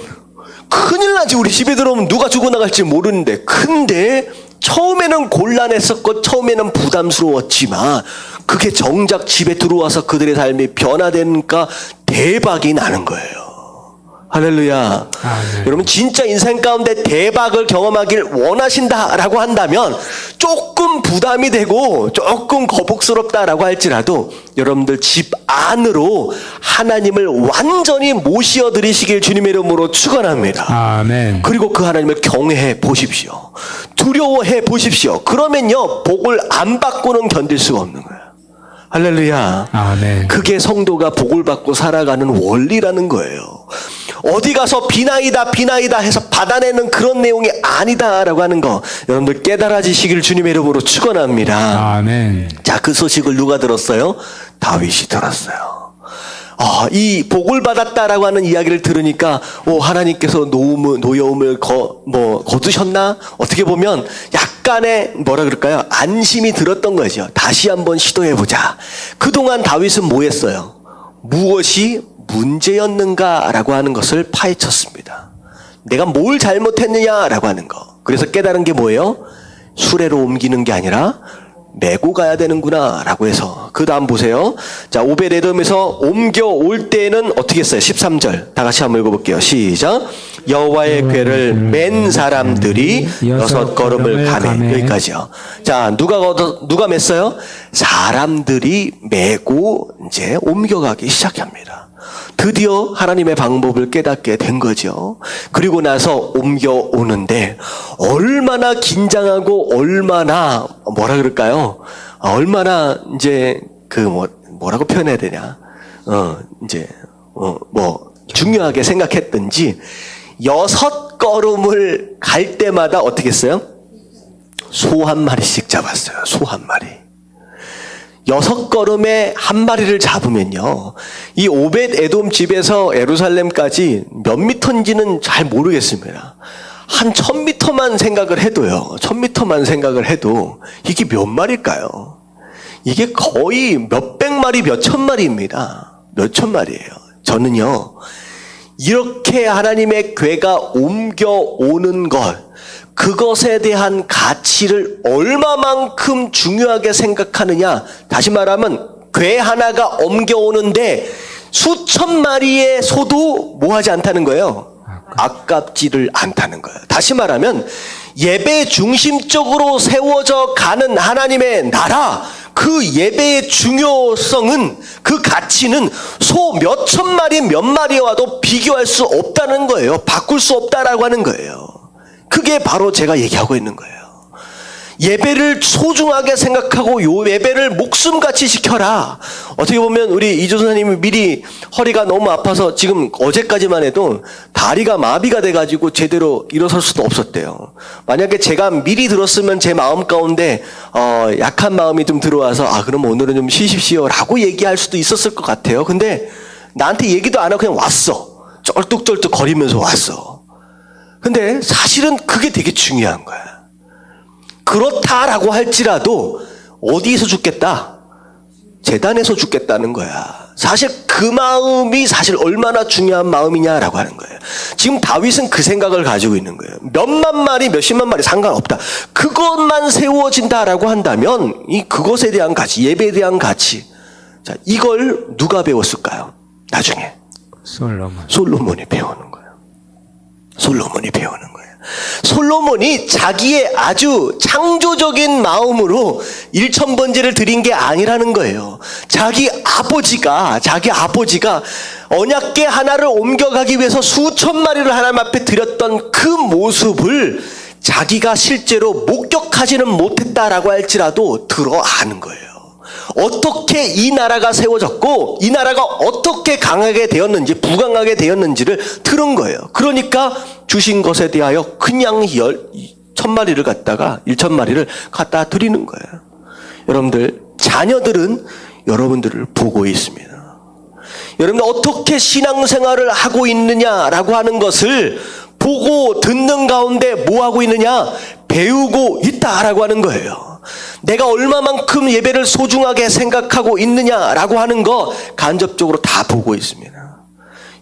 Speaker 1: 큰일 나지. 우리 집에 들어오면 누가 죽어나갈지 모르는데. 근데 처음에는 곤란했었고 처음에는 부담스러웠지만 그게 정작 집에 들어와서 그들의 삶이 변화되니까 대박이 나는 거예요. 할렐루야.
Speaker 2: 아멘.
Speaker 1: 여러분 진짜 인생 가운데 대박을 경험하길 원하신다라고 한다면 조금 부담이 되고 조금 거북스럽다라고 할지라도 여러분들 집 안으로 하나님을 완전히 모시어드리시길 주님의 이름으로 축원합니다.
Speaker 2: 아멘.
Speaker 1: 그리고 그 하나님을 경외해 보십시오. 두려워해 보십시오. 그러면요 복을 안 받고는 견딜 수가 없는 거예요. 할렐루야.
Speaker 2: 아멘.
Speaker 1: 그게 성도가 복을 받고 살아가는 원리라는 거예요. 어디 가서 비나이다 해서 받아내는 그런 내용이 아니다라고 하는 거 여러분들 깨달아지시길 주님의 이름으로 축원합니다.
Speaker 2: 아멘.
Speaker 1: 자, 그 소식을 누가 들었어요? 다윗이 들었어요. 이 복을 받았다라고 하는 이야기를 들으니까 하나님께서 노여움을 거두셨나? 어떻게 보면 약간의 뭐라 그럴까요? 안심이 들었던 거죠. 다시 한번 시도해보자. 그동안 다윗은 뭐 했어요? 무엇이 문제였는가라고 하는 것을 파헤쳤습니다. 내가 뭘 잘못했느냐라고 하는 거. 그래서 깨달은 게 뭐예요? 수레로 옮기는 게 아니라 메고 가야 되는구나 라고 해서 그 다음 보세요. 자, 오벳에돔에서 옮겨올 때는 어떻게 했어요? 13절 다 같이 한번 읽어볼게요. 시작. 여호와의 궤를 맨 사람들이 6걸음을 가매. 여기까지요. 자, 누가 맸어요? 사람들이 메고 이제 옮겨가기 시작합니다. 드디어 하나님의 방법을 깨닫게 된 거죠. 그리고 나서 옮겨오는데 얼마나 긴장하고 얼마나 뭐라 그럴까요? 얼마나 이제 뭐라고 표현해야 되냐. 중요하게 생각했든지 6걸음을 갈 때마다 어떻게 했어요? 소 한 마리씩 잡았어요. 소 한 마리. 6걸음에 한 마리를 잡으면요. 이 오벳 에돔 집에서 예루살렘까지 몇 미터인지는 잘 모르겠습니다. 한 1000미터만 생각을 해도요. 1000미터만 생각을 해도 이게 몇 마리일까요? 이게 거의 몇백 마리, 몇천 마리입니다. 몇천 마리예요. 저는요. 이렇게 하나님의 괴가 옮겨오는 것, 그것에 대한 가치를 얼마만큼 중요하게 생각하느냐. 다시 말하면 괴 하나가 옮겨오는데 수천 마리의 소도 뭐하지 않다는 거예요. 아깝지를 않다는 거예요. 다시 말하면 예배 중심적으로 세워져 가는 하나님의 나라, 그 예배의 중요성은, 그 가치는 소 몇천 마리 몇 마리와도 비교할 수 없다는 거예요. 바꿀 수 없다라고 하는 거예요. 그게 바로 제가 얘기하고 있는 거예요. 예배를 소중하게 생각하고 요 예배를 목숨같이 지켜라. 어떻게 보면 우리 이조 선생님이 미리 허리가 너무 아파서 지금 어제까지만 해도 다리가 마비가 돼가지고 제대로 일어설 수도 없었대요. 만약에 제가 미리 들었으면 제 마음 가운데 약한 마음이 좀 들어와서 그럼 오늘은 좀 쉬십시오 라고 얘기할 수도 있었을 것 같아요. 근데 나한테 얘기도 안 하고 그냥 왔어. 쩔뚝쩔뚝 거리면서 왔어. 근데 사실은 그게 되게 중요한 거야. 그렇다라고 할지라도 어디에서 죽겠다? 제단에서 죽겠다는 거야. 사실 그 마음이 사실 얼마나 중요한 마음이냐라고 하는 거예요. 지금 다윗은 그 생각을 가지고 있는 거예요. 몇만 마리, 몇십만 마리 상관없다. 그것만 세워진다라고 한다면 그것에 대한 가치, 예배에 대한 가치. 자, 이걸 누가 배웠을까요? 나중에 솔로몬이 배우는 거예요. 솔로몬이 배우는 거예요. 솔로몬이 자기의 아주 창조적인 마음으로 1000번제를 드린 게 아니라는 거예요. 자기 아버지가 언약궤 하나를 옮겨가기 위해서 수천 마리를 하나님 앞에 드렸던 그 모습을 자기가 실제로 목격하지는 못했다라고 할지라도 들어 아는 거예요. 어떻게 이 나라가 세워졌고 이 나라가 어떻게 강하게 되었는지 부강하게 되었는지를 들은 거예요. 그러니까 주신 것에 대하여 그냥 1000마리를 갖다가 1000마리를 갖다 드리는 거예요. 여러분들, 자녀들은 여러분들을 보고 있습니다. 여러분들 어떻게 신앙생활을 하고 있느냐라고 하는 것을 보고 듣는 가운데 뭐 하고 있느냐? 배우고 있다라고 하는 거예요. 내가 얼마만큼 예배를 소중하게 생각하고 있느냐라고 하는 거 간접적으로 다 보고 있습니다.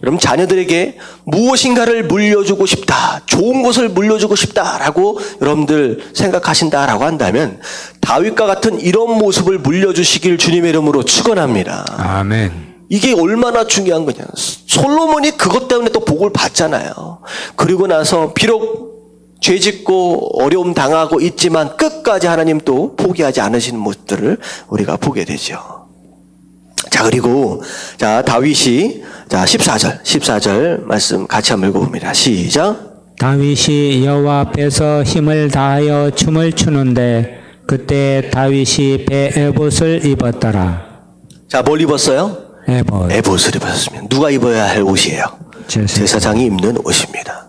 Speaker 1: 여러분, 자녀들에게 무엇인가를 물려주고 싶다, 좋은 것을 물려주고 싶다라고 여러분들 생각하신다라고 한다면 다윗과 같은 이런 모습을 물려주시길 주님의 이름으로 축원합니다.
Speaker 2: 아멘.
Speaker 1: 이게 얼마나 중요한 거냐. 솔로몬이 그것 때문에 또 복을 받잖아요. 그리고 나서 비록 죄짓고 어려움 당하고 있지만 끝까지 하나님 또 포기하지 않으시는 모습들을 우리가 보게 되죠. 자, 그리고 다윗이 14절 말씀 같이 한번 읽어봅니다. 시작.
Speaker 2: 다윗이 여호와 앞에서 힘을 다하여 춤을 추는데 그때 다윗이 배 에봇을 입었더라.
Speaker 1: 자, 뭘 입었어요? 에봇을 입었습니다. 누가 입어야 할 옷이에요? 제사장이 입는 옷입니다.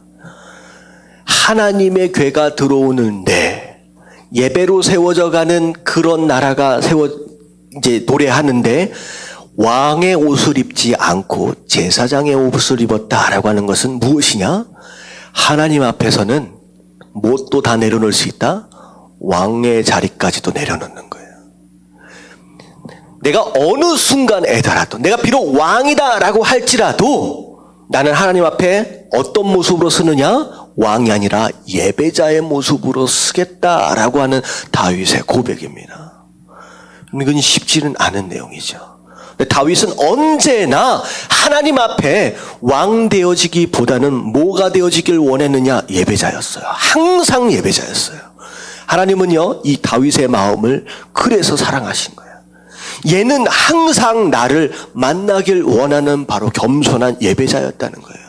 Speaker 1: 하나님의 궤가 들어오는데 예배로 세워져가는 그런 나라가 이제 노래하는데 왕의 옷을 입지 않고 제사장의 옷을 입었다라고 하는 것은 무엇이냐? 하나님 앞에서는 뭣도 다 내려놓을 수 있다? 왕의 자리까지도 내려놓는 거예요. 내가 어느 순간에더라도 내가 비록 왕이다라고 할지라도 나는 하나님 앞에 어떤 모습으로 서느냐? 왕이 아니라 예배자의 모습으로 서겠다라고 하는 다윗의 고백입니다. 이건 쉽지는 않은 내용이죠. 다윗은 언제나 하나님 앞에 왕 되어지기보다는 뭐가 되어지길 원했느냐? 예배자였어요. 항상 예배자였어요. 하나님은요, 이 다윗의 마음을 그래서 사랑하신 거예요. 얘는 항상 나를 만나길 원하는 바로 겸손한 예배자였다는 거예요.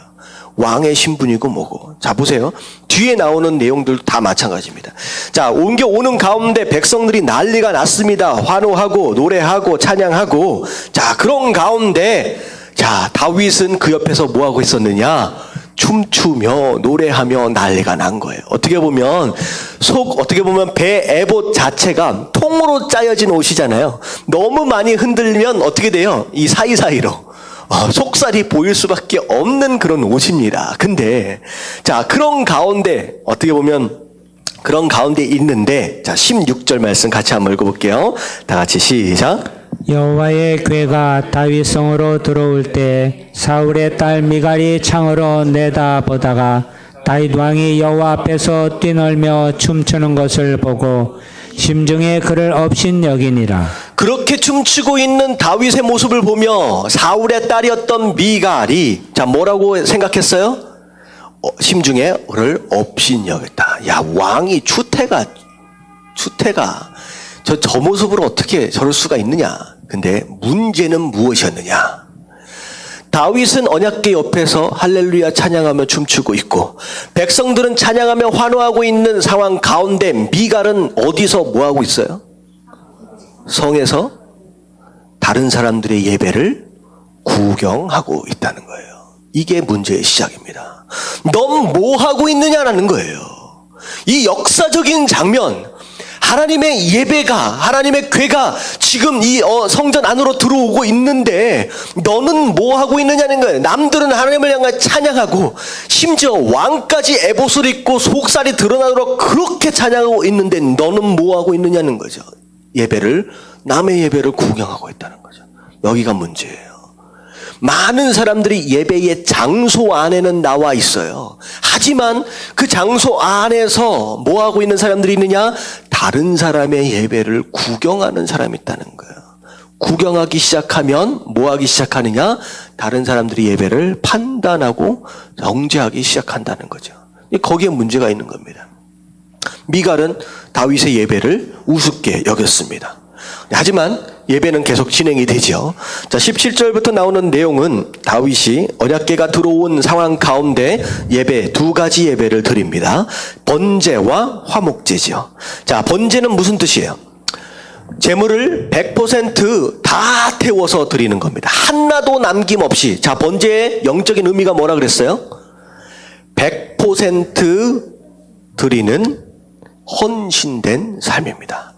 Speaker 1: 왕의 신분이고 뭐고. 자, 보세요. 뒤에 나오는 내용들 다 마찬가지입니다. 자, 옮겨오는 가운데 백성들이 난리가 났습니다. 환호하고 노래하고 찬양하고. 자, 그런 가운데 자, 다윗은 그 옆에서 뭐하고 있었느냐? 춤추며 노래하며 난리가 난 거예요. 어떻게 보면 배 에봇 자체가 통으로 짜여진 옷이잖아요. 너무 많이 흔들면 어떻게 돼요? 이 사이사이로 속살이 보일 수밖에 없는 그런 옷입니다. 근데 자, 그런 가운데 어떻게 보면 그런 가운데 있는데, 자, 16절 말씀 같이 한번 읽어볼게요. 다 같이 시작.
Speaker 2: 여호와의 궤가 다윗성으로 들어올 때 사울의 딸 미갈이 창으로 내다보다가 다윗 왕이 여호와 앞에서 뛰놀며 춤추는 것을 보고 심중에 그를 업신여기니라.
Speaker 1: 그렇게 춤추고 있는 다윗의 모습을 보며 사울의 딸이었던 미갈이 자, 뭐라고 생각했어요? 심중에 그를 업신여겼다. 야, 왕이 추태가 저 모습으로 어떻게 저럴 수가 있느냐. 근데 문제는 무엇이었느냐. 다윗은 언약궤 옆에서 할렐루야 찬양하며 춤추고 있고 백성들은 찬양하며 환호하고 있는 상황 가운데 미갈은 어디서 뭐하고 있어요? 성에서 다른 사람들의 예배를 구경하고 있다는 거예요. 이게 문제의 시작입니다. 넌 뭐하고 있느냐라는 거예요. 이 역사적인 장면, 하나님의 예배가, 하나님의 궤가 지금 이 성전 안으로 들어오고 있는데 너는 뭐 하고 있느냐는 거예요. 남들은 하나님을 향해 찬양하고 심지어 왕까지 에봇을 입고 속살이 드러나도록 그렇게 찬양하고 있는데 너는 뭐 하고 있느냐는 거죠. 남의 예배를 구경하고 있다는 거죠. 여기가 문제예요. 많은 사람들이 예배의 장소 안에는 나와 있어요. 하지만 그 장소 안에서 뭐 하고 있는 사람들이 있느냐? 다른 사람의 예배를 구경하는 사람이 있다는 거예요. 구경하기 시작하면 뭐 하기 시작하느냐? 다른 사람들이 예배를 판단하고 정죄하기 시작한다는 거죠. 거기에 문제가 있는 겁니다. 미갈은 다윗의 예배를 우습게 여겼습니다. 하지만 예배는 계속 진행이 되죠. 자, 17절부터 나오는 내용은 다윗이 언약궤가 들어온 상황 가운데 두 가지 예배를 드립니다. 번제와 화목제죠. 자, 번제는 무슨 뜻이에요? 제물을 100% 태워서 드리는 겁니다. 하나도 남김없이. 자, 번제의 영적인 의미가 뭐라 그랬어요? 100% 드리는 헌신된 삶입니다.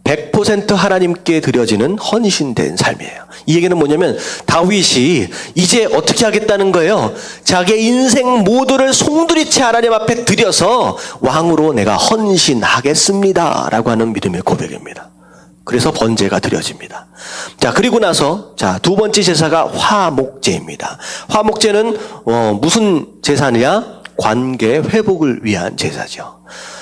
Speaker 1: 100% 하나님께 드려지는 헌신된 삶이에요. 이 얘기는 뭐냐면 다윗이 이제 어떻게 하겠다는 거예요? 자기의 인생 모두를 송두리째 하나님 앞에 드려서 왕으로 내가 헌신하겠습니다 라고 하는 믿음의 고백입니다. 그래서 번제가 드려집니다. 자, 그리고 나서 두 번째 제사가 화목제입니다. 화목제는 무슨 제사냐? 관계 회복을 위한 제사죠.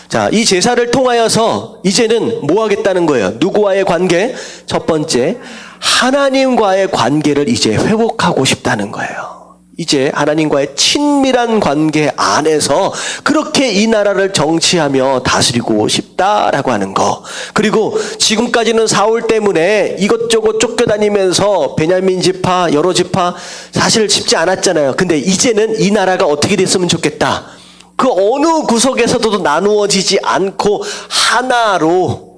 Speaker 1: 자, 이 제사를 통하여서 이제는 뭐 하겠다는 거예요? 누구와의 관계? 첫 번째, 하나님과의 관계를 이제 회복하고 싶다는 거예요. 이제 하나님과의 친밀한 관계 안에서 그렇게 이 나라를 정치하며 다스리고 싶다라고 하는 거. 그리고 지금까지는 사울 때문에 이것저것 쫓겨다니면서 베냐민 지파, 여러 지파 사실 쉽지 않았잖아요. 근데 이제는 이 나라가 어떻게 됐으면 좋겠다. 그 어느 구석에서도 나누어지지 않고 하나로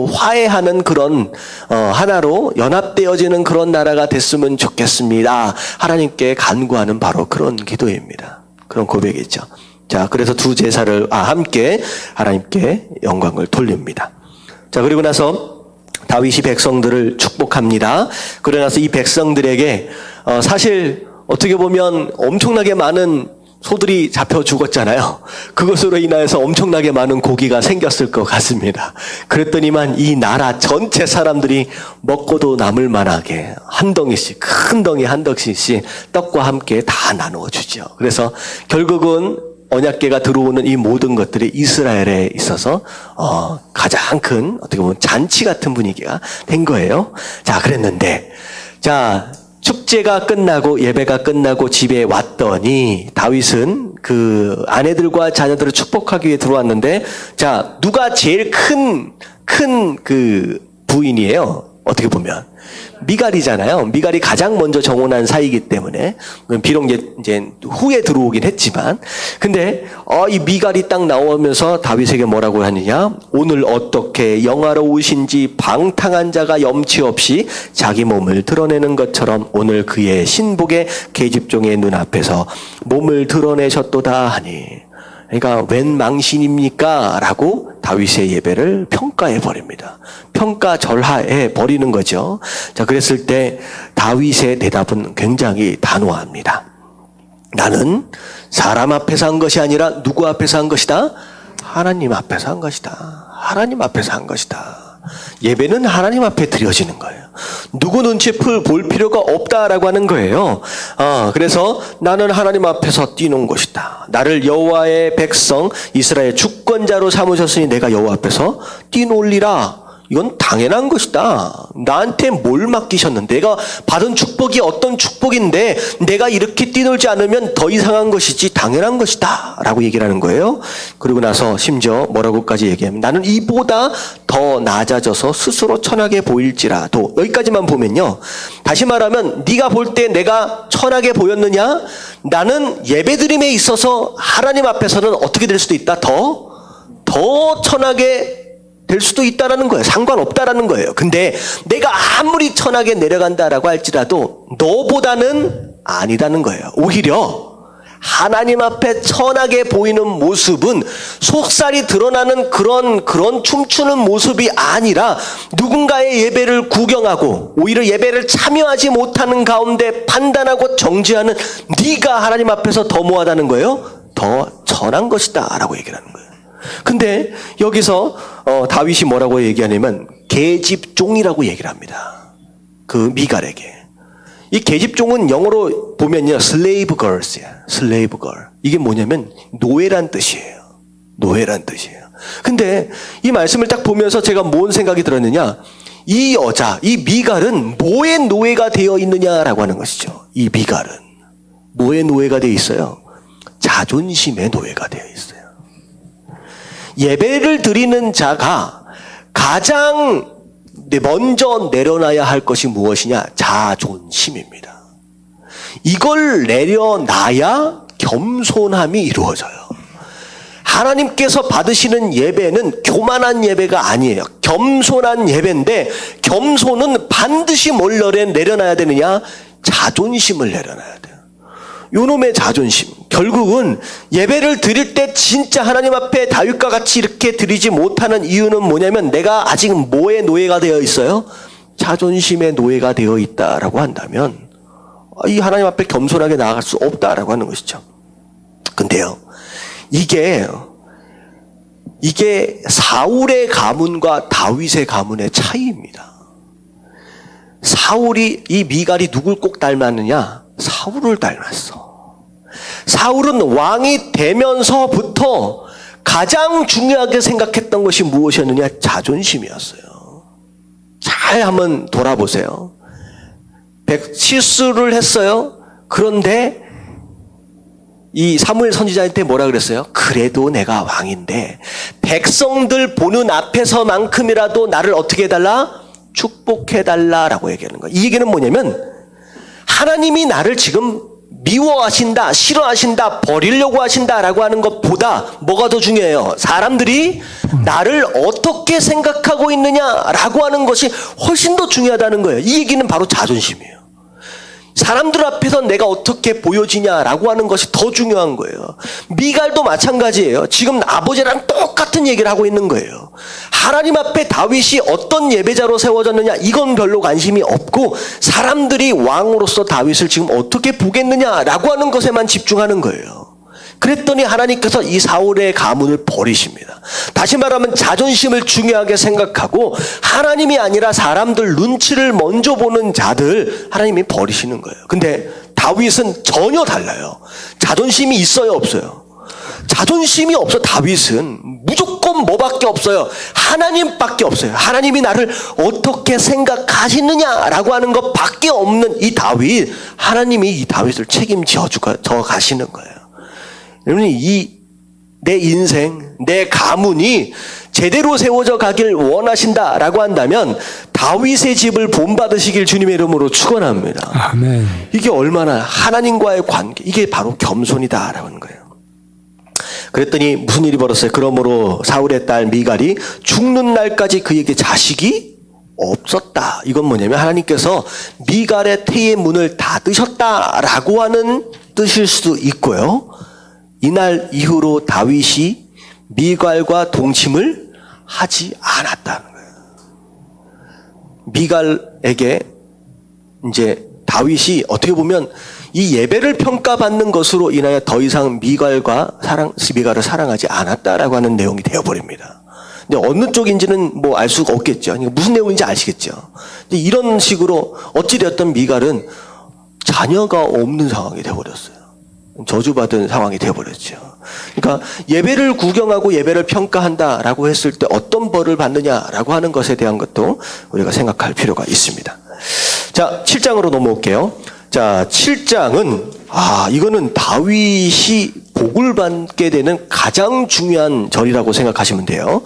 Speaker 1: 화해하는 그런 하나로 연합되어지는 그런 나라가 됐으면 좋겠습니다. 하나님께 간구하는 바로 그런 기도입니다. 그런 고백이죠. 자, 그래서 두 제사를 함께 하나님께 영광을 돌립니다. 자, 그리고 나서 다윗이 백성들을 축복합니다. 그러고 나서 이 백성들에게 사실 어떻게 보면 엄청나게 많은 소들이 잡혀 죽었잖아요. 그것으로 인하여서 엄청나게 많은 고기가 생겼을 것 같습니다. 그랬더니만 이 나라 전체 사람들이 먹고도 남을 만하게 한 덩이씩, 큰 덩이 한 덩이씩 떡과 함께 다 나누어 주죠. 그래서 결국은 언약궤가 들어오는 이 모든 것들이 이스라엘에 있어서 가장 큰 어떻게 보면 잔치 같은 분위기가 된 거예요. 자, 그랬는데 축제가 끝나고 예배가 끝나고 집에 왔더니 다윗은 그 아내들과 자녀들을 축복하기 위해 들어왔는데 누가 제일 큰 그 부인이에요? 어떻게 보면 미갈이잖아요. 미갈이 가장 먼저 정혼한 사이이기 때문에 비록 이제 후에 들어오긴 했지만, 근데 이 미갈이 딱 나오면서 다윗에게 뭐라고 하느냐? 오늘 어떻게 영화로우신지 방탕한 자가 염치 없이 자기 몸을 드러내는 것처럼 오늘 그의 신복의 계집종의 눈앞에서 몸을 드러내셨도다 하니. 그러니까 웬 망신입니까? 라고 다윗의 예배를 평가해 버립니다. 평가절하해 버리는 거죠. 자, 그랬을 때 다윗의 대답은 굉장히 단호합니다. 나는 사람 앞에서 한 것이 아니라 누구 앞에서 한 것이다? 하나님 앞에서 한 것이다. 하나님 앞에서 한 것이다. 예배는 하나님 앞에 드려지는 거예요. 누구 눈치 볼 필요가 없다라고 하는 거예요. 그래서 나는 하나님 앞에서 뛰는 것이다. 나를 여호와의 백성 이스라엘 주권자로 삼으셨으니 내가 여호와 앞에서 뛰놀리라. 이건 당연한 것이다. 나한테 뭘 맡기셨는데, 내가 받은 축복이 어떤 축복인데 내가 이렇게 뛰놀지 않으면 더 이상한 것이지 당연한 것이다 라고 얘기를 하는 거예요. 그리고 나서 심지어 뭐라고까지 얘기하면 나는 이보다 더 낮아져서 스스로 천하게 보일지라도, 여기까지만 보면요, 다시 말하면 네가 볼 때 내가 천하게 보였느냐? 나는 예배드림에 있어서 하나님 앞에서는 어떻게 될 수도 있다? 더 천하게 될 수도 있다라는 거예요. 상관없다라는 거예요. 근데 내가 아무리 천하게 내려간다라고 할지라도 너보다는 아니다는 거예요. 오히려 하나님 앞에 천하게 보이는 모습은 속살이 드러나는 그런 춤추는 모습이 아니라 누군가의 예배를 구경하고 오히려 예배를 참여하지 못하는 가운데 판단하고 정죄하는 네가 하나님 앞에서 더 뭐하다는 거예요? 더 천한 것이다 라고 얘기를 하는 거예요. 근데 여기서 다윗이 뭐라고 얘기하냐면 계집종이라고 얘기를 합니다. 그 미갈에게. 이 계집종은 영어로 보면요, slave girls야. slave girl. 이게 뭐냐면 노예란 뜻이에요. 노예란 뜻이에요. 근데 이 말씀을 딱 보면서 제가 뭔 생각이 들었느냐? 이 여자, 이 미갈은 뭐의 노예가 되어 있느냐라고 하는 것이죠. 이 미갈은 뭐의 노예가 되어 있어요? 자존심의 노예가 되어 있어요. 예배를 드리는 자가 가장 먼저 내려놔야 할 것이 무엇이냐? 자존심입니다. 이걸 내려놔야 겸손함이 이루어져요. 하나님께서 받으시는 예배는 교만한 예배가 아니에요. 겸손한 예배인데, 겸손은 반드시 뭘 내려놔야 되느냐? 자존심을 내려놔야 돼요. 요놈의 자존심. 결국은 예배를 드릴 때 진짜 하나님 앞에 다윗과 같이 이렇게 드리지 못하는 이유는 뭐냐면 내가 아직 뭐의 노예가 되어 있어요? 자존심의 노예가 되어 있다라고 한다면 이 하나님 앞에 겸손하게 나아갈 수 없다라고 하는 것이죠. 근데요, 이게 사울의 가문과 다윗의 가문의 차이입니다. 이 미갈이 누굴 꼭 닮았느냐? 사울을 닮았어. 사울은 왕이 되면서부터 가장 중요하게 생각했던 것이 무엇이었느냐? 자존심이었어요. 잘 한번 돌아보세요. 실수를 했어요. 그런데 이 사무엘 선지자한테 뭐라 그랬어요? 그래도 내가 왕인데 백성들 보는 앞에서만큼이라도 나를 어떻게 해달라? 축복해달라라고 얘기하는 거예요. 이 얘기는 뭐냐면 하나님이 나를 지금 미워하신다, 싫어하신다, 버리려고 하신다라고 하는 것보다 뭐가 더 중요해요? 사람들이 나를 어떻게 생각하고 있느냐라고 하는 것이 훨씬 더 중요하다는 거예요. 이 얘기는 바로 자존심이에요. 사람들 앞에서 내가 어떻게 보여지냐라고 하는 것이 더 중요한 거예요. 미갈도 마찬가지예요. 지금 아버지랑 똑같은 얘기를 하고 있는 거예요. 하나님 앞에 다윗이 어떤 예배자로 세워졌느냐, 이건 별로 관심이 없고 사람들이 왕으로서 다윗을 지금 어떻게 보겠느냐라고 하는 것에만 집중하는 거예요. 그랬더니 하나님께서 이 사울의 가문을 버리십니다. 다시 말하면 자존심을 중요하게 생각하고 하나님이 아니라 사람들 눈치를 먼저 보는 자들 하나님이 버리시는 거예요. 근데 다윗은 전혀 달라요. 자존심이 있어요, 없어요? 자존심이 없어. 다윗은 무조건 뭐밖에 없어요? 하나님밖에 없어요. 하나님이 나를 어떻게 생각하시느냐라고 하는 것밖에 없는 이 다윗, 하나님이 이 다윗을 책임져 가시는 거예요. 여러분, 내 인생, 내 가문이 제대로 세워져 가길 원하신다라고 한다면 다윗의 집을 본받으시길 주님의 이름으로 축원합니다.
Speaker 2: 아멘.
Speaker 1: 이게 얼마나 하나님과의 관계, 이게 바로 겸손이다라고 하는 거예요. 그랬더니 무슨 일이 벌었어요? 그러므로 사울의 딸 미갈이 죽는 날까지 그에게 자식이 없었다. 이건 뭐냐면 하나님께서 미갈의 태의 문을 닫으셨다라고 하는 뜻일 수도 있고요. 이날 이후로 다윗이 미갈과 동침을 하지 않았다는 거예요. 미갈에게 이제 다윗이 어떻게 보면 이 예배를 평가받는 것으로 인하여 더 이상 미갈을 사랑하지 않았다라고 하는 내용이 되어버립니다. 근데 어느 쪽인지는 뭐 알 수가 없겠죠. 그러니까 무슨 내용인지 아시겠죠. 근데 이런 식으로 어찌되었던 미갈은 자녀가 없는 상황이 되어버렸어요. 저주받은 상황이 되어버렸죠. 그러니까 예배를 구경하고 예배를 평가한다라고 했을 때 어떤 벌을 받느냐라고 하는 것에 대한 것도 우리가 생각할 필요가 있습니다. 자, 7장으로 넘어올게요. 자, 7장은 이거는 다윗이 복을 받게 되는 가장 중요한 절이라고 생각하시면 돼요.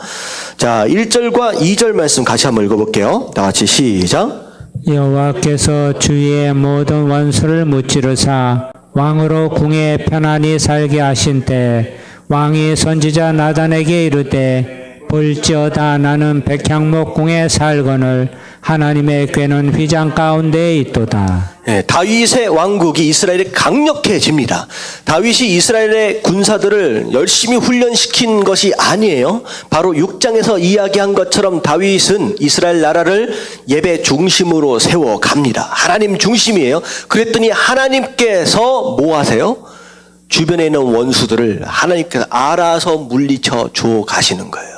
Speaker 1: 자, 1절과 2절 말씀 같이 한번 읽어볼게요. 다 같이 시작.
Speaker 2: 여호와께서 주의 모든 원수를 무찌르사 왕으로 궁에 편안히 살게 하신 때 왕이 선지자 나단에게 이르되 볼지어다 나는 백향목 궁에 살거늘 하나님의 궤는 휘장 가운데에 있도다.
Speaker 1: 다윗의 왕국이 이스라엘이 강력해집니다. 다윗이 이스라엘의 군사들을 열심히 훈련시킨 것이 아니에요. 바로 6장에서 이야기한 것처럼 다윗은 이스라엘 나라를 예배 중심으로 세워갑니다. 하나님 중심이에요. 그랬더니 하나님께서 뭐 하세요? 주변에 있는 원수들을 하나님께서 알아서 물리쳐 줘 가시는 거예요.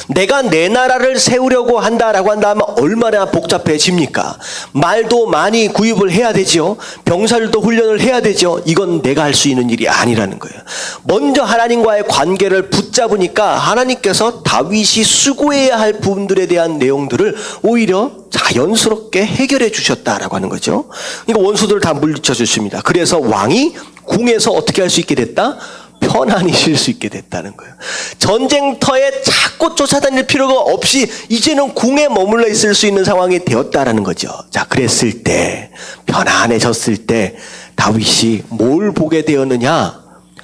Speaker 1: 내가 내 나라를 세우려고 한다라고 한다면 얼마나 복잡해집니까? 말도 많이 구입을 해야 되죠. 병사들도 훈련을 해야 되죠. 이건 내가 할 수 있는 일이 아니라는 거예요. 먼저 하나님과의 관계를 붙잡으니까 하나님께서 다윗이 수고해야 할 부분들에 대한 내용들을 오히려 자연스럽게 해결해 주셨다라고 하는 거죠. 그러니까 원수들을 다 물리쳐 주십니다. 그래서 왕이 궁에서 어떻게 할 수 있게 됐다? 편안히 쉴 수 있게 됐다는 거예요. 전쟁터에 자꾸 쫓아다닐 필요가 없이 이제는 궁에 머물러 있을 수 있는 상황이 되었다라는 거죠. 자, 그랬을 때, 편안해졌을 때 다윗이 뭘 보게 되었느냐?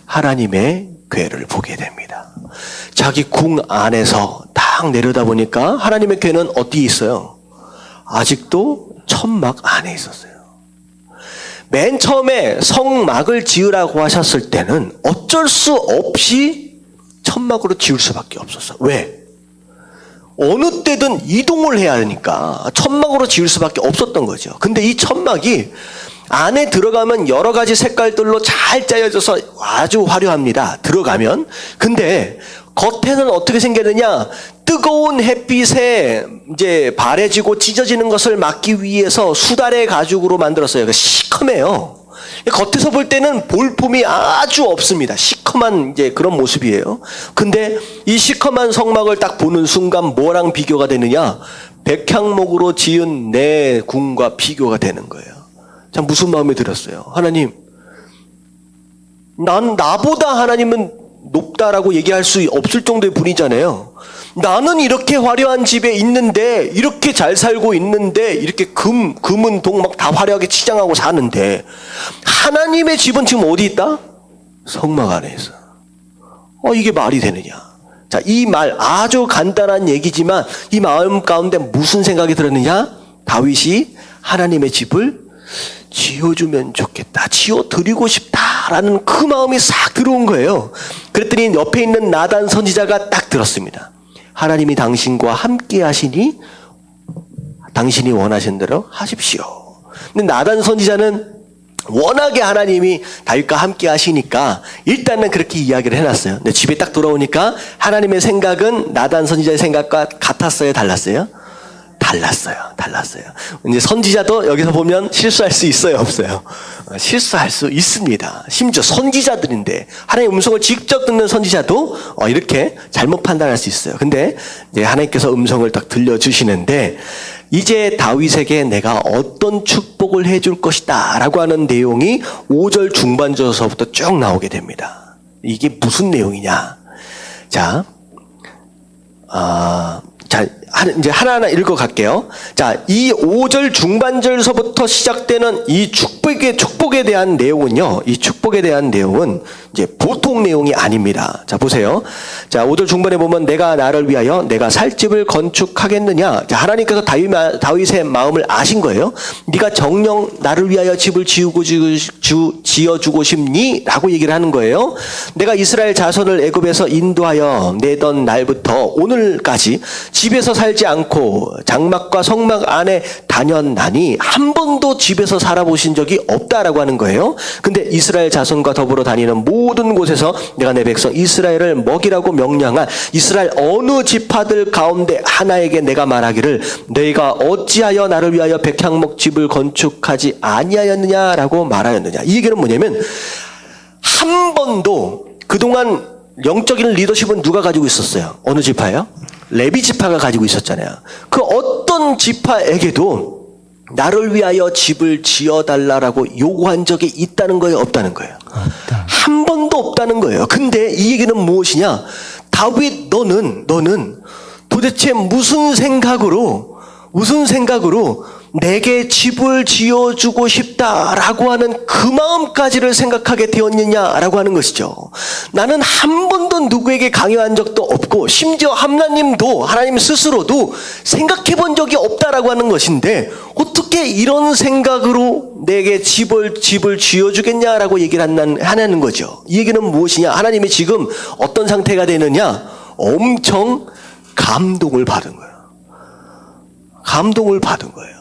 Speaker 1: 하나님의 궤를 보게 됩니다. 자기 궁 안에서 딱 내려다보니까 하나님의 궤는 어디 있어요? 아직도 천막 안에 있었어요. 맨 처음에 성막을 지으라고 하셨을 때는 어쩔 수 없이 천막으로 지을 수밖에 없었어. 왜? 어느 때든 이동을 해야 하니까 천막으로 지을 수밖에 없었던 거죠. 근데 이 천막이 안에 들어가면 여러 가지 색깔들로 잘 짜여져서 아주 화려합니다. 들어가면. 근데 겉에는 어떻게 생겼느냐? 뜨거운 햇빛에 이제 바래지고 찢어지는 것을 막기 위해서 수달의 가죽으로 만들었어요. 시커매요. 겉에서 볼 때는 볼품이 아주 없습니다. 시커먼 이제 그런 모습이에요. 근데 이 시커먼 성막을 딱 보는 순간 뭐랑 비교가 되느냐? 백향목으로 지은 내 궁과 비교가 되는 거예요. 참 무슨 마음이 들었어요? 하나님, 나보다 하나님은 높다라고 얘기할 수 없을 정도의 분이잖아요. 나는 이렇게 화려한 집에 있는데, 이렇게 잘 살고 있는데, 이렇게 금은 동 막 다 화려하게 치장하고 사는데, 하나님의 집은 지금 어디 있다? 성막 안에 있어. 이게 말이 되느냐? 자, 이 말 아주 간단한 얘기지만 이 마음 가운데 무슨 생각이 들었느냐? 다윗이 하나님의 집을 지어주면 좋겠다. 지어드리고 싶다라는 그 마음이 싹 들어온 거예요. 그랬더니 옆에 있는 나단 선지자가 딱 들었습니다. 하나님이 당신과 함께 하시니 당신이 원하신 대로 하십시오. 근데 나단 선지자는 워낙에 하나님이 다윗과 함께 하시니까 일단은 그렇게 이야기를 해놨어요. 근데 집에 딱 돌아오니까 하나님의 생각은 나단 선지자의 생각과 같았어요? 달랐어요? 달랐어요. 이제 선지자도 여기서 보면 실수할 수 있어요, 없어요? 실수할 수 있습니다. 심지어 선지자들인데 하나님의 음성을 직접 듣는 선지자도 이렇게 잘못 판단할 수 있어요. 근데 이제 하나님께서 음성을 딱 들려주시는데 이제 다윗에게 내가 어떤 축복을 해줄 것이다 라고 하는 내용이 5절 중반절서부터 쭉 나오게 됩니다. 이게 무슨 내용이냐? 자, 자, 이제 하나하나 읽어갈게요. 자, 이 5절 중반절서부터 시작되는 이 축복에 대한 내용은요, 이 축복에 대한 내용은 이제 보통 내용이 아닙니다. 자, 보세요. 자, 5절 중반에 보면 내가 나를 위하여 내가 살 집을 건축하겠느냐. 자, 하나님께서 다윗의 마음을 아신 거예요. 네가 정녕 나를 위하여 집을 지어주고 싶니? 라고 얘기를 하는 거예요. 내가 이스라엘 자손을 애굽에서 인도하여 내던 날부터 오늘까지 집에서 살지 않고 장막과 성막 안에 다녔나니 한 번도 집에서 살아보신 적이 없다라고 하는 거예요. 근데 이스라엘 자손과 더불어 다니는 모든 곳에서 내가 내 백성 이스라엘을 먹이라고 명령한 이스라엘 어느 지파들 가운데 하나에게 내가 말하기를 너희가 어찌하여 나를 위하여 백향목 집을 건축하지 아니하였느냐라고 말하였느냐. 이 얘기는 뭐냐면 한 번도 그동안 영적인 리더십은 누가 가지고 있었어요? 어느 지파예요? 레위 지파가 가지고 있었잖아요. 그 어떤 지파에게도 나를 위하여 집을 지어달라고 요구한 적이 있다는 거예요? 없다는 거예요?
Speaker 2: 없다.
Speaker 1: 한 번도 없다는 거예요. 근데 이 얘기는 무엇이냐? 다윗 너는 도대체 무슨 생각으로 내게 집을 지어주고 싶다라고 하는 그 마음까지를 생각하게 되었느냐라고 하는 것이죠. 나는 한 번도 누구에게 강요한 적도 없고 심지어 하나님 스스로도 생각해 본 적이 없다라고 하는 것인데 어떻게 이런 생각으로 내게 집을 지어주겠냐라고 얘기를 하는 거죠. 이 얘기는 무엇이냐? 하나님이 지금 어떤 상태가 되느냐? 엄청 감동을 받은 거예요. 감동을 받은 거예요.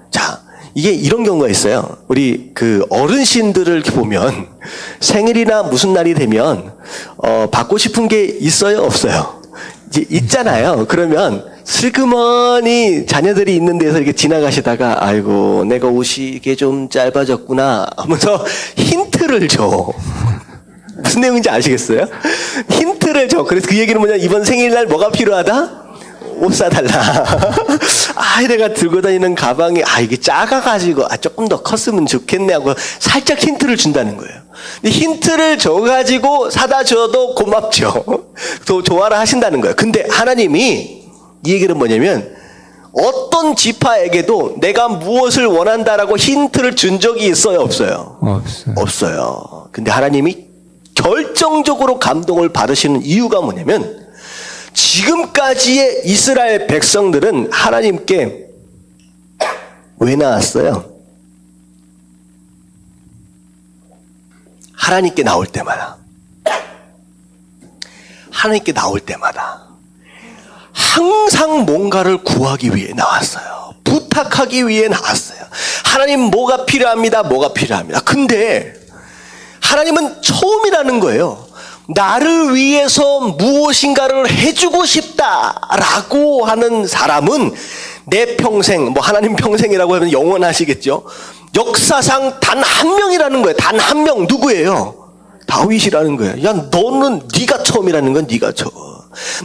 Speaker 1: 자, 이게 이런 경우가 있어요. 우리 그 어르신들을 이렇게 보면 생일이나 무슨 날이 되면 받고 싶은 게 있어요, 없어요? 이제 있잖아요. 그러면 슬그머니 자녀들이 있는 데서 이렇게 지나가시다가 아이고 내가 옷이 이게 좀 짧아졌구나 하면서 힌트를 줘. 무슨 내용인지 아시겠어요? 힌트를 줘. 그래서 그 얘기는 뭐냐? 이번 생일날 뭐가 필요하다? 옷 사달라. 내가 들고 다니는 가방이 이게 작아가지고 조금 더 컸으면 좋겠네 하고 살짝 힌트를 준다는 거예요. 근데 힌트를 줘가지고 사다 줘도 고맙죠. 더 좋아라 하신다는 거예요. 근데 하나님이 이 얘기는 뭐냐면 어떤 지파에게도 내가 무엇을 원한다라고 힌트를 준 적이 있어요, 없어요? 없어요. 근데 하나님이 결정적으로 감동을 받으시는 이유가 뭐냐면 지금까지의 이스라엘 백성들은 하나님께 왜 나왔어요? 하나님께 나올 때마다 항상 뭔가를 구하기 위해 나왔어요. 부탁하기 위해 나왔어요. 하나님 뭐가 필요합니다. 근데 하나님은 처음이라는 거예요. 나를 위해서 무엇인가를 해주고 싶다라고 하는 사람은 내 평생, 하나님 평생이라고 하면 영원하시겠죠. 역사상 단 한 명이라는 거예요. 단 한 명. 누구예요? 다윗이라는 거예요. 너는 네가 처음이라는 건 네가 처음.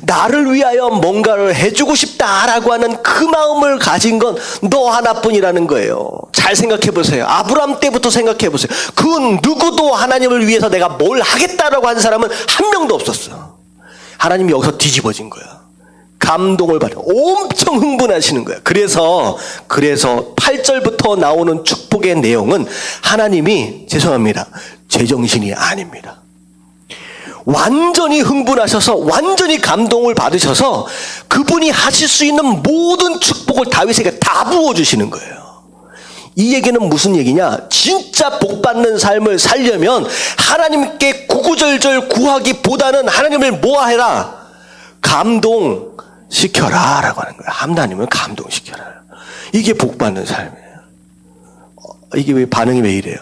Speaker 1: 나를 위하여 뭔가를 해주고 싶다라고 하는 그 마음을 가진 건 너 하나뿐이라는 거예요. 잘 생각해 보세요. 아브람 때부터 생각해 보세요. 그 누구도 하나님을 위해서 내가 뭘 하겠다라고 하는 사람은 한 명도 없었어. 하나님이 여기서 뒤집어진 거야. 감동을 받아 엄청 흥분하시는 거야. 그래서 8절부터 나오는 축복의 내용은 하나님이 죄송합니다. 제정신이 아닙니다. 완전히 흥분하셔서 완전히 감동을 받으셔서 그분이 하실 수 있는 모든 축복을 다윗에게 다 부어주시는 거예요. 이 얘기는 무슨 얘기냐? 진짜 복받는 삶을 살려면 하나님께 구구절절 구하기보다는 하나님을 뭐해라? 감동시켜라 라고 하는 거예요. 하나님을 감동시켜라. 이게 복받는 삶이에요. 이게 왜 반응이 왜 이래요?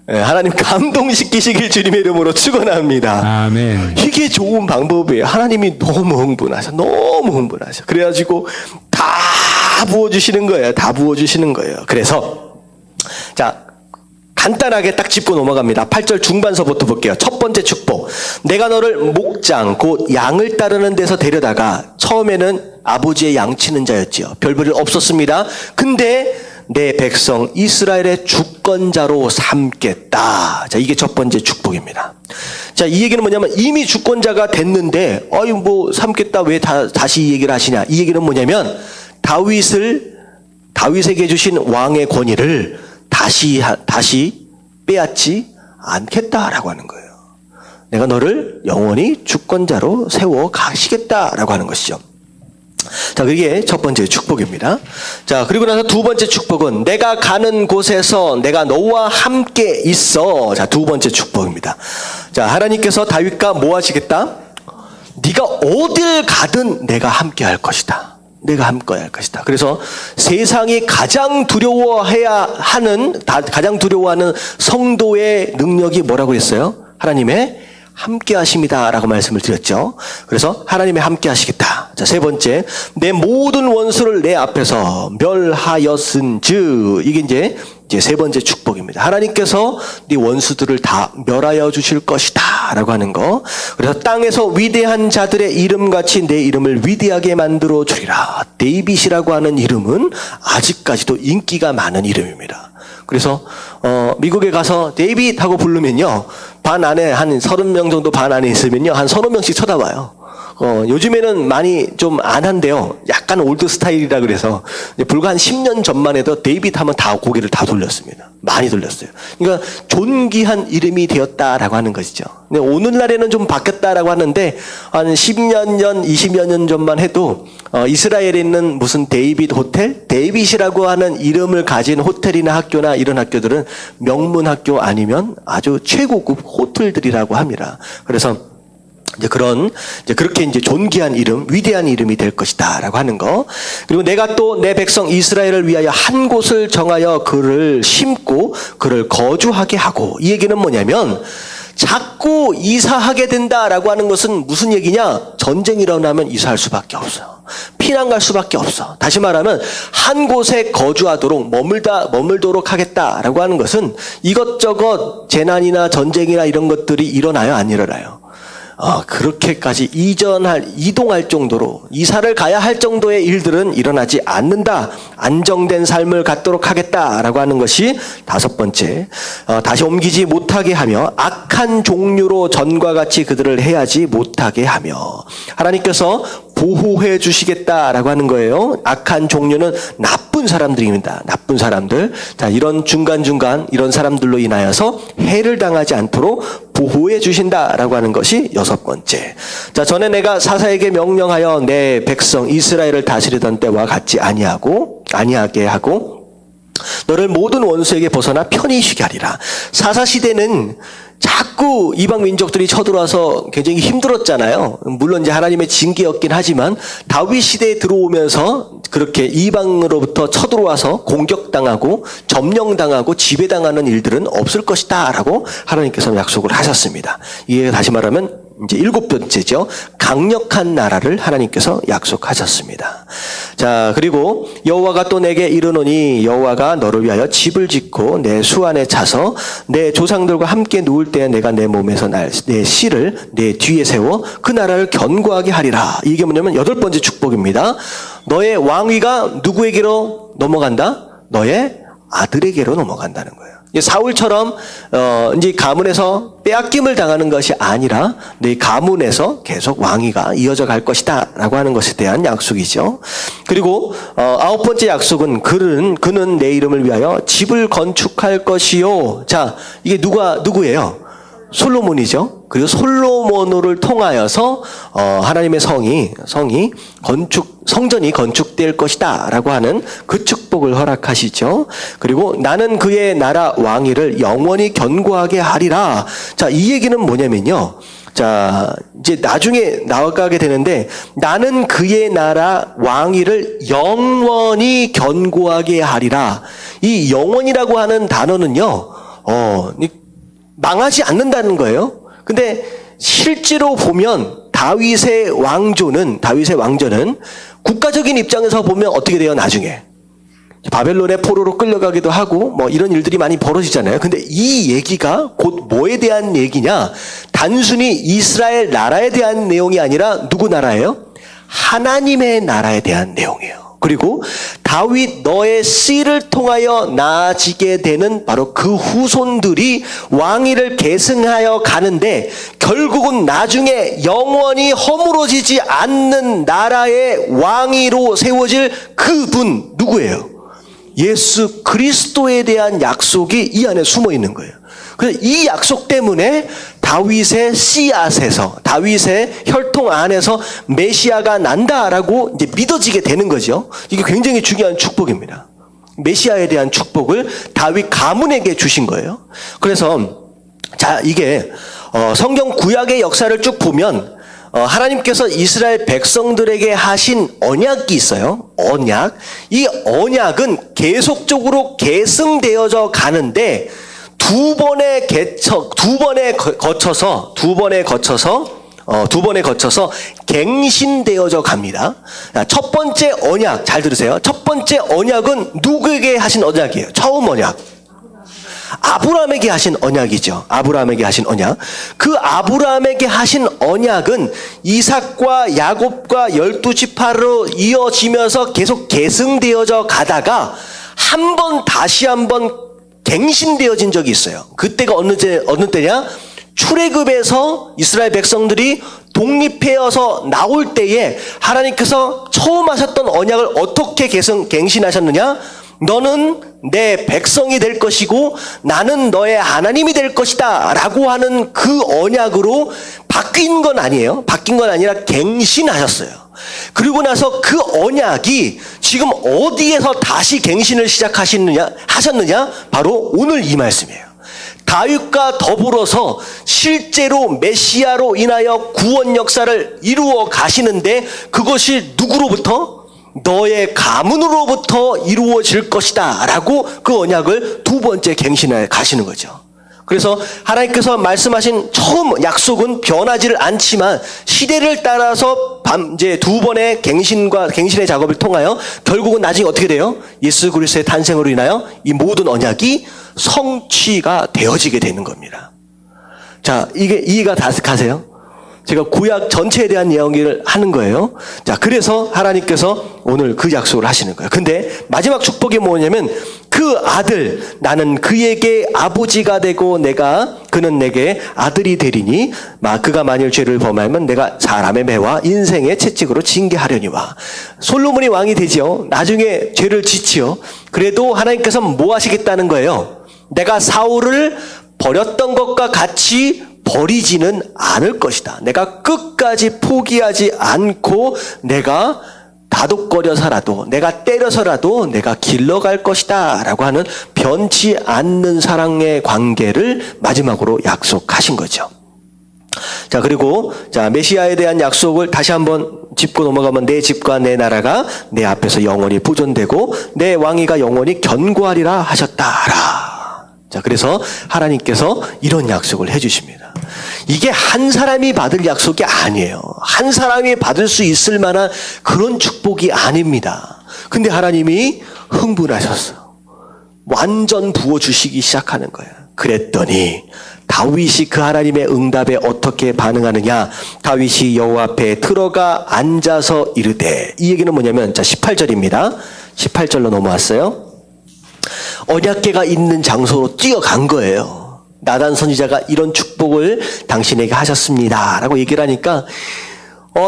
Speaker 1: 하나님 감동시키시길 주님의 이름으로 축원합니다.
Speaker 2: 아멘.
Speaker 1: 이게 좋은 방법이에요. 하나님이 너무 흥분하셔. 그래가지고 다 부어주시는 거예요. 그래서 자 간단하게 딱 짚고 넘어갑니다. 8절 중반서부터 볼게요. 첫 번째 축복. 내가 너를 목장 곧 양을 따르는 데서 데려다가 처음에는 아버지의 양치는 자였지요. 별볼일 없었습니다. 근데 내 백성 이스라엘의 주권자로 삼겠다. 자, 이게 첫 번째 축복입니다. 자, 이 얘기는 뭐냐면 이미 주권자가 됐는데 아유 뭐 삼겠다 왜 다시 이 얘기를 하시냐. 이 얘기는 뭐냐면 다윗에게 주신 왕의 권위를 다시 빼앗지 않겠다라고 하는 거예요. 내가 너를 영원히 주권자로 세워 가시겠다라고 하는 것이죠. 자, 그게 첫 번째 축복입니다. 자, 그리고 나서 두 번째 축복은 내가 가는 곳에서 내가 너와 함께 있어. 자, 두 번째 축복입니다. 자, 하나님께서 다윗과 뭐 하시겠다? 네가 어딜 가든 내가 함께 할 것이다. 내가 함께 할 것이다. 그래서 세상이 가장 두려워하는 성도의 능력이 뭐라고 했어요? 하나님의 함께 하십니다라고 말씀을 드렸죠. 그래서 하나님의 함께 하시겠다. 자, 세 번째, 내 모든 원수를 내 앞에서 멸하였은즉. 이게 이제 세 번째 축복입니다. 하나님께서 네 원수들을 다 멸하여 주실 것이다라고 하는 거. 그래서 땅에서 위대한 자들의 이름같이 내 이름을 위대하게 만들어 주리라. 데이빗이라고 하는 이름은 아직까지도 인기가 많은 이름입니다. 그래서 미국에 가서 데이빗 하고 부르면요, 반 안에 한 30명 정도 반 안에 있으면요 한 서너 명씩 쳐다봐요. 요즘에는 많이 좀 안 한데요, 약간 올드 스타일이라 그래서 불과 한 10년 전만 해도 데이빗 하면 다 고개를 다 돌렸습니다. 많이 돌렸어요. 그러니까 존귀한 이름이 되었다라고 하는 것이죠. 근데 오늘날에는 좀 바뀌었다라고 하는데 한 10년 전, 20여 년 전만 해도 이스라엘에 있는 무슨 데이빗 호텔, 데이빗이라고 하는 이름을 가진 호텔이나 학교나 이런 학교들은 명문 학교 아니면 아주 최고급 호텔들이라고 합니다. 그래서 그렇게 존귀한 이름, 위대한 이름이 될 것이다라고 하는 거. 그리고 내가 또 내 백성 이스라엘을 위하여 한 곳을 정하여 그를 심고 그를 거주하게 하고. 이 얘기는 뭐냐면 자꾸 이사하게 된다라고 하는 것은 무슨 얘기냐? 전쟁이 일어나면 이사할 수밖에 없어요. 피난 갈 수밖에 없어. 다시 말하면 한 곳에 거주하도록 머물도록 하겠다라고 하는 것은 이것저것 재난이나 전쟁이나 이런 것들이 일어나요, 안 일어나요? 그렇게까지 이동할 정도로, 이사를 가야 할 정도의 일들은 일어나지 않는다. 안정된 삶을 갖도록 하겠다라고 하는 것이 다섯 번째. 다시 옮기지 못하게 하며 악한 종류로 전과 같이 그들을 해하지 못하게 하며. 하나님께서 보호해 주시겠다라고 하는 거예요. 악한 종류는 나쁜 사람들입니다. 나쁜 사람들. 자, 이런 중간중간 이런 사람들로 인하여서 해를 당하지 않도록 보호해 주신다라고 하는 것이 여섯 번째. 자, 전에 내가 사사에게 명령하여 내 백성 이스라엘을 다스리던 때와 같지 아니하게 하고 너를 모든 원수에게 벗어나 편히 쉬게 하리라. 사사 시대는 자꾸 이방 민족들이 쳐들어와서 굉장히 힘들었잖아요. 물론 이제 하나님의 징계였긴 하지만 다윗 시대에 들어오면서 그렇게 이방으로부터 쳐들어와서 공격당하고 점령당하고 지배당하는 일들은 없을 것이다라고 하나님께서 약속을 하셨습니다. 이게 다시 말하면 이제 일곱 번째죠. 강력한 나라를 하나님께서 약속하셨습니다. 자, 그리고 여호와가 또 내게 이르노니 여호와가 너를 위하여 집을 짓고 내 수 안에 차서 내 조상들과 함께 누울 때 내가 내 몸에서 내 씨를 내 뒤에 세워 그 나라를 견고하게 하리라. 이게 뭐냐면 여덟 번째 축복입니다. 너의 왕위가 누구에게로 넘어간다? 너의 아들에게로 넘어간다는 거예요. 사울처럼 이제 가문에서 빼앗김을 당하는 것이 아니라 네 가문에서 계속 왕위가 이어져 갈 것이다라고 하는 것에 대한 약속이죠. 그리고 아홉 번째 약속은 그는 내 이름을 위하여 집을 건축할 것이요. 자, 이게 누구예요? 솔로몬이죠. 그리고 솔로몬을 통하여서 하나님의 성전이 건축될 것이다라고 하는 그 축복을 허락하시죠. 그리고 나는 그의 나라 왕위를 영원히 견고하게 하리라. 자, 이 얘기는 뭐냐면요. 자, 이제 나중에 나가게 되는데 나는 그의 나라 왕위를 영원히 견고하게 하리라. 이 영원이라고 하는 단어는요. 망하지 않는다는 거예요. 근데 실제로 보면 다윗의 왕조는 국가적인 입장에서 보면 어떻게 돼요? 나중에 바벨론의 포로로 끌려가기도 하고 뭐 이런 일들이 많이 벌어지잖아요. 근데 이 얘기가 곧 뭐에 대한 얘기냐? 단순히 이스라엘 나라에 대한 내용이 아니라 누구 나라예요? 하나님의 나라에 대한 내용이에요. 그리고 다윗 너의 씨를 통하여 나아지게 되는 바로 그 후손들이 왕위를 계승하여 가는데 결국은 나중에 영원히 허물어지지 않는 나라의 왕위로 세워질 그분 누구예요? 예수 그리스도에 대한 약속이 이 안에 숨어 있는 거예요. 그래서 이 약속 때문에 다윗의 씨앗에서, 다윗의 혈통 안에서 메시아가 난다라고 이제 믿어지게 되는 거죠. 이게 굉장히 중요한 축복입니다. 메시아에 대한 축복을 다윗 가문에게 주신 거예요. 그래서 자, 이게 성경 구약의 역사를 쭉 보면 하나님께서 이스라엘 백성들에게 하신 언약이 있어요. 언약. 이 언약은 계속적으로 계승되어져 가는데 두 번에 거쳐서 갱신되어져 갑니다. 첫 번째 언약 잘 들으세요. 첫 번째 언약은 누구에게 하신 언약이에요? 처음 언약. 아브라함에게 하신 언약이죠. 아브라함에게 하신 언약. 그 아브라함에게 하신 언약은 이삭과 야곱과 12지파로 이어지면서 계속 계승되어져 가다가 다시 한 번 갱신되어진 적이 있어요. 그때가 어느 때냐? 출애굽에서 이스라엘 백성들이 독립해서 나올 때에 하나님께서 처음 하셨던 언약을 어떻게 갱신하셨느냐? 너는 내 백성이 될 것이고 나는 너의 하나님이 될 것이다 라고 하는 그 언약으로 바뀐 건 아니에요. 바뀐 건 아니라 갱신하셨어요. 그리고 나서 그 언약이 지금 어디에서 다시 갱신을 하셨느냐? 바로 오늘 이 말씀이에요. 다윗과 더불어서 실제로 메시아로 인하여 구원 역사를 이루어 가시는데 그것이 누구로부터? 너의 가문으로부터 이루어질 것이다 라고 그 언약을 두 번째 갱신해 가시는 거죠. 그래서 하나님께서 말씀하신 처음 약속은 변하지를 않지만 시대를 따라서 이제 두 번의 갱신의 작업을 통하여 결국은 나중에 어떻게 돼요? 예수 그리스도의 탄생으로 인하여 이 모든 언약이 성취가 되어지게 되는 겁니다. 자, 이게 이해가 다 가세요? 제가 구약 전체에 대한 이야기를 하는 거예요. 자, 그래서 하나님께서 오늘 그 약속을 하시는 거예요. 근데 마지막 축복이 뭐냐면 그 아들, 나는 그에게 아버지가 되고 그는 내게 아들이 되리니 그가 만일 죄를 범하면 내가 사람의 매와 인생의 채찍으로 징계하려니와. 솔로몬이 왕이 되지요. 나중에 죄를 짓지요. 그래도 하나님께서 뭐 하시겠다는 거예요? 내가 사울을 버렸던 것과 같이 버리지는 않을 것이다. 내가 끝까지 포기하지 않고 내가 다독거려서라도 내가 때려서라도 내가 길러갈 것이다 라고 하는 변치 않는 사랑의 관계를 마지막으로 약속하신 거죠. 자, 그리고 메시아에 대한 약속을 다시 한번 짚고 넘어가면 내 집과 내 나라가 내 앞에서 영원히 보존되고 내 왕위가 영원히 견고하리라 하셨다라. 자, 그래서 하나님께서 이런 약속을 해주십니다. 이게 한 사람이 받을 약속이 아니에요. 한 사람이 받을 수 있을 만한 그런 축복이 아닙니다. 근데 하나님이 흥분하셨어요. 완전 부어주시기 시작하는 거예요. 그랬더니 다윗이 그 하나님의 응답에 어떻게 반응하느냐? 다윗이 여호와 앞에 들어가 앉아서 이르되, 이 얘기는 뭐냐면 18절입니다. 18절로 넘어왔어요. 언약궤가 있는 장소로 뛰어간 거예요. 나단 선지자가 이런 축복을 당신에게 하셨습니다 라고 얘기를 하니까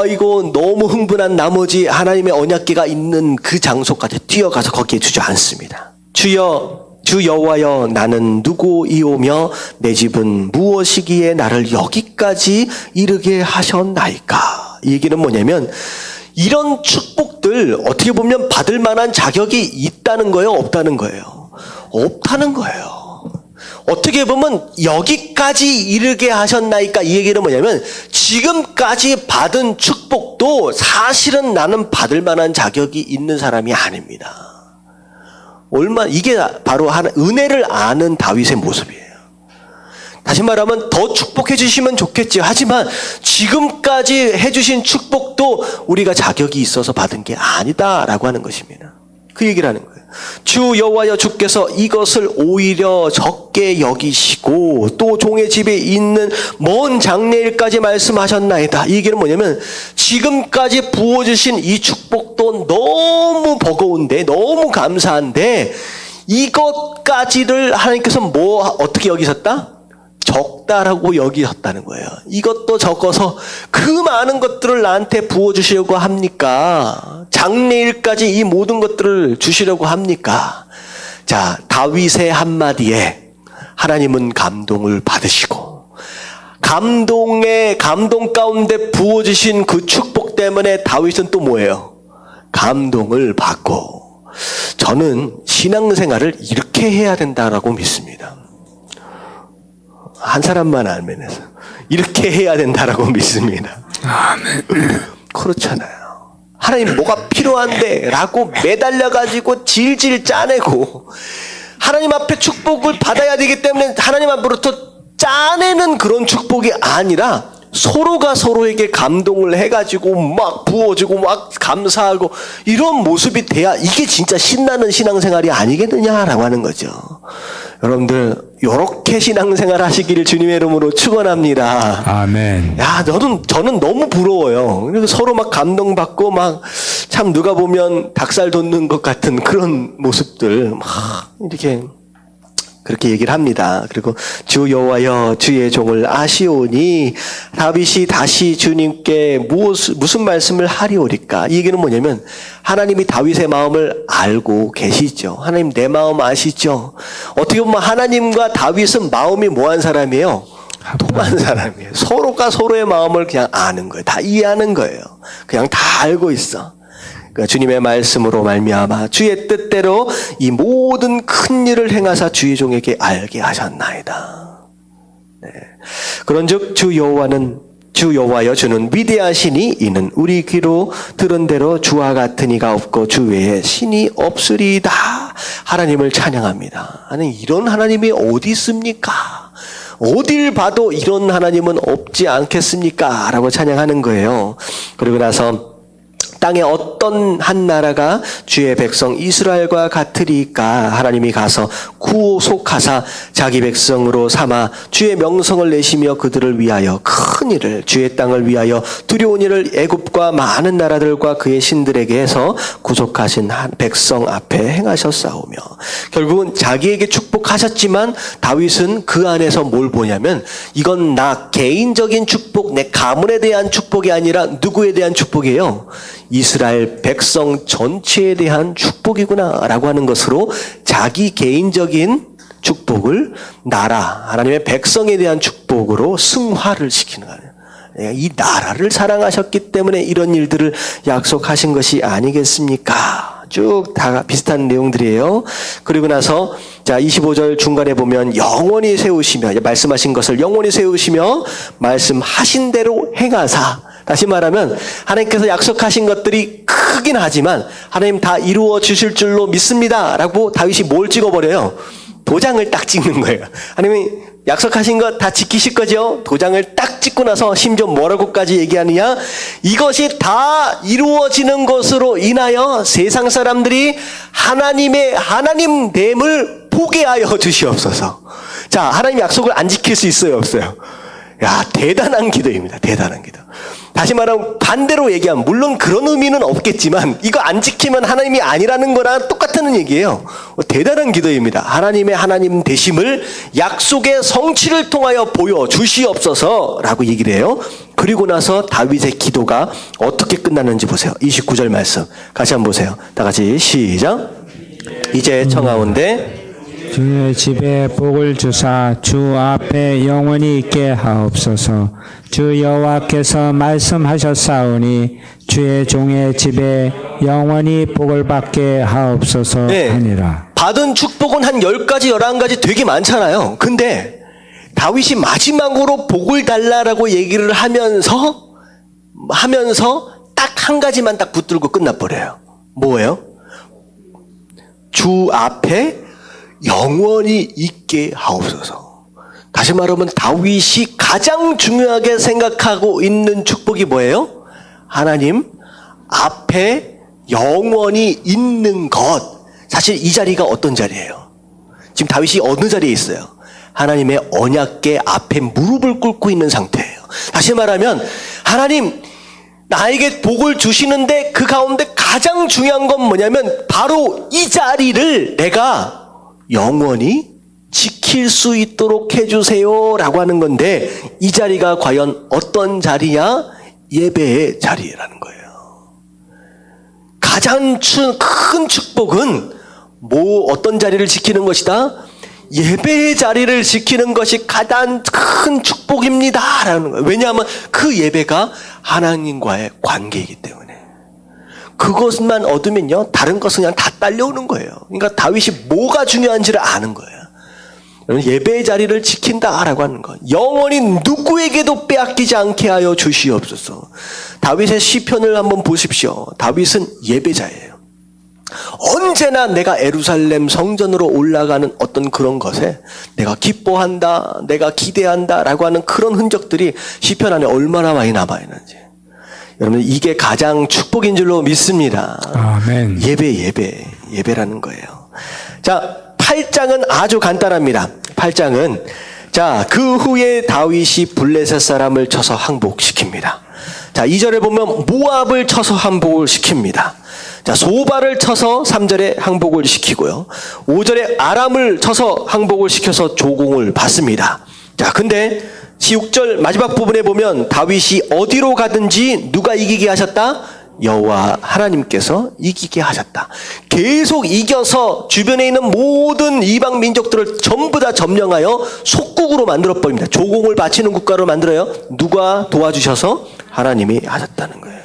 Speaker 1: 이거 너무 흥분한 나머지 하나님의 언약궤가 있는 그 장소까지 뛰어가서 거기에 주저앉습니다. 주여, 주 여호와여, 나는 누구이오며 내 집은 무엇이기에 나를 여기까지 이르게 하셨나이까. 이 얘기는 뭐냐면 이런 축복들 어떻게 보면 받을 만한 자격이 있다는 거예요? 없다는 거예요? 없다는 거예요. 어떻게 보면 여기까지 이르게 하셨나이까. 이 얘기는 뭐냐면 지금까지 받은 축복도 사실은 나는 받을 만한 자격이 있는 사람이 아닙니다. 이게 바로 은혜를 아는 다윗의 모습이에요. 다시 말하면 더 축복해 주시면 좋겠지. 하지만 지금까지 해주신 축복도 우리가 자격이 있어서 받은 게 아니다라고 하는 것입니다. 그 얘기를 하는 거예요. 주 여호와여 주께서 이것을 오히려 적게 여기시고 또 종의 집에 있는 먼 장래일까지 말씀하셨나이다. 이 얘기는 뭐냐면 지금까지 부어주신 이 축복도 너무 버거운데 너무 감사한데 이것까지를 하나님께서 어떻게 여기셨다? 적다라고 여기셨다는 거예요. 이것도 적어서 그 많은 것들을 나한테 부어주시려고 합니까? 장래일까지 이 모든 것들을 주시려고 합니까? 자, 다윗의 한마디에 하나님은 감동을 받으시고 감동 가운데 부어주신 그 축복 때문에 다윗은 또 뭐예요? 감동을 받고 저는 신앙생활을 이렇게 해야 된다라고 믿습니다. 한 사람만 알면 해서 이렇게 해야 된다라고 믿습니다. 그렇잖아요. 하나님 뭐가 필요한데 라고 매달려가지고 질질 짜내고 하나님 앞에 축복을 받아야 되기 때문에 하나님 앞으로부터 짜내는 그런 축복이 아니라 서로가 서로에게 감동을 해가지고 막 부어주고 막 감사하고 이런 모습이 돼야 이게 진짜 신나는 신앙생활이 아니겠느냐라고 하는 거죠. 여러분들 이렇게 신앙생활 하시기를 주님의 이름으로 축원합니다.
Speaker 2: 아멘.
Speaker 1: 야, 저는 너무 부러워요. 그래서 서로 막 감동받고 막 참 누가 보면 닭살 돋는 것 같은 그런 모습들 막 이렇게 그렇게 얘기를 합니다. 그리고 주 여호와여 주의 종을 아시오니 다윗이 다시 주님께 무슨 말씀을 하리오리까? 이 얘기는 뭐냐면 하나님이 다윗의 마음을 알고 계시죠. 하나님 내 마음 아시죠? 어떻게 보면 하나님과 다윗은 마음이 뭐한 사람이에요? 통한 사람이에요. 서로가 서로의 마음을 그냥 아는 거예요. 다 이해하는 거예요. 그냥 다 알고 있어. 그러니까 주님의 말씀으로 말미암아 주의 뜻대로 이 모든 큰 일을 행하사 주의 종에게 알게 하셨나이다. 네. 그런즉 주 여호와여 주는 위대하시니 이는 우리 귀로 들은 대로 주와 같은 이가 없고 주 외에 신이 없으리이다. 하나님을 찬양합니다. 아니 이런 하나님이 어디 있습니까? 어딜 봐도 이런 하나님은 없지 않겠습니까? 라고 찬양하는 거예요. 그리고 나서 땅에 어떤 한 나라가 주의 백성 이스라엘과 같으리까? 하나님이 가서 구속하사 자기 백성으로 삼아 주의 명성을 내시며 그들을 위하여 큰 일을 주의 땅을 위하여 두려운 일을 애굽과 많은 나라들과 그의 신들에게 해서 구속하신 백성 앞에 행하셨사오며 결국은 자기에게 축복하셨지만 다윗은 그 안에서 뭘 보냐면 이건 나 개인적인 축복, 내 가문에 대한 축복이 아니라 누구에 대한 축복이에요? 이스라엘 백성 전체에 대한 축복이구나 라고 하는 것으로 자기 개인적인 축복을 나라, 하나님의 백성에 대한 축복으로 승화를 시키는 거예요. 이 나라를 사랑하셨기 때문에 이런 일들을 약속하신 것이 아니겠습니까? 쭉 다 비슷한 내용들이에요. 그리고 나서 자 25절 중간에 보면 영원히 세우시며 말씀하신 것을 영원히 세우시며 말씀하신 대로 행하사 다시 말하면 하나님께서 약속하신 것들이 크긴 하지만 하나님 다 이루어 주실 줄로 믿습니다 라고 다윗이 뭘 찍어버려요? 도장을 딱 찍는 거예요. 하나님이 약속하신 것 다 지키실 거죠? 도장을 딱 찍고 나서 심지어 뭐라고까지 얘기하느냐? 이것이 다 이루어지는 것으로 인하여 세상 사람들이 하나님의 하나님됨을 보게 하여 주시옵소서. 자, 하나님 약속을 안 지킬 수 있어요, 없어요? 야, 대단한 기도입니다. 대단한 기도. 다시 말하면 반대로 얘기하면 물론 그런 의미는 없겠지만 이거 안 지키면 하나님이 아니라는 거랑 똑같은 얘기예요. 대단한 기도입니다. 하나님의 하나님 되심을 약속의 성취를 통하여 보여주시옵소서라고 얘기를 해요. 그리고 나서 다윗의 기도가 어떻게 끝나는지 보세요. 29절 말씀 같이 한번 보세요. 다 같이 시작. 이제 청하온대
Speaker 2: 주의 집에 복을 주사 주 앞에 영원히 있게 하옵소서. 주 여호와께서 말씀하셨사오니 주의 종의 집에 영원히 복을 받게 하옵소서 하니라.
Speaker 1: 받은 축복은 한 10가지 11가지 되게 많잖아요. 근데 다윗이 마지막으로 복을 달라라고 얘기를 하면서 딱 한 가지만 딱 붙들고 끝나버려요. 뭐예요? 주 앞에 영원히 있게 하옵소서. 다시 말하면 다윗이 가장 중요하게 생각하고 있는 축복이 뭐예요? 하나님 앞에 영원히 있는 것. 사실 이 자리가 어떤 자리예요? 지금 다윗이 어느 자리에 있어요? 하나님의 언약궤 앞에 무릎을 꿇고 있는 상태예요. 다시 말하면 하나님 나에게 복을 주시는데 그 가운데 가장 중요한 건 뭐냐면 바로 이 자리를 내가 영원히 지킬 수 있도록 해주세요 라고 하는 건데, 이 자리가 과연 어떤 자리야? 예배의 자리라는 거예요. 가장 큰 축복은 어떤 자리를 지키는 것이다? 예배의 자리를 지키는 것이 가장 큰 축복입니다 라는 거예요. 왜냐하면 그 예배가 하나님과의 관계이기 때문에. 그것만 얻으면요 다른 것은 그냥 다 딸려오는 거예요. 그러니까 다윗이 뭐가 중요한지를 아는 거예요. 예배의 자리를 지킨다라고 하는 것, 영원히 누구에게도 빼앗기지 않게 하여 주시옵소서. 다윗의 시편을 한번 보십시오. 다윗은 예배자예요. 언제나 내가 예루살렘 성전으로 올라가는 어떤 그런 것에 내가 기뻐한다, 내가 기대한다 라고 하는 그런 흔적들이 시편 안에 얼마나 많이 남아있는지. 여러분, 이게 가장 축복인 줄로 믿습니다.
Speaker 2: 아멘.
Speaker 1: 예배라는 거예요. 자, 8장은 아주 간단합니다. 8장은 자, 그 후에 다윗이 블레셋 사람을 쳐서 항복시킵니다. 자, 2절에 보면 모압을 쳐서 항복을 시킵니다. 자, 소바를 쳐서 3절에 항복을 시키고요. 5절에 아람을 쳐서 항복을 시켜서 조공을 받습니다. 자, 근데 6절 마지막 부분에 보면 다윗이 어디로 가든지 누가 이기게 하셨다? 여호와 하나님께서 이기게 하셨다. 계속 이겨서 주변에 있는 모든 이방 민족들을 전부 다 점령하여 속국으로 만들어 버립니다. 조공을 바치는 국가로 만들어요. 누가 도와주셔서? 하나님이 하셨다는 거예요.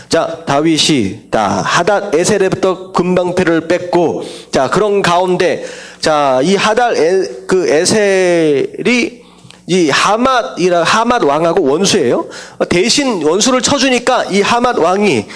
Speaker 1: 자, 다윗이 하닷 에셀에부터 근방패를 뺐고, 자, 그런 가운데 자, 이 하닷 에셀이 이 하맛 왕하고 원수예요. 대신 원수를 쳐주니까 이 하맛 왕이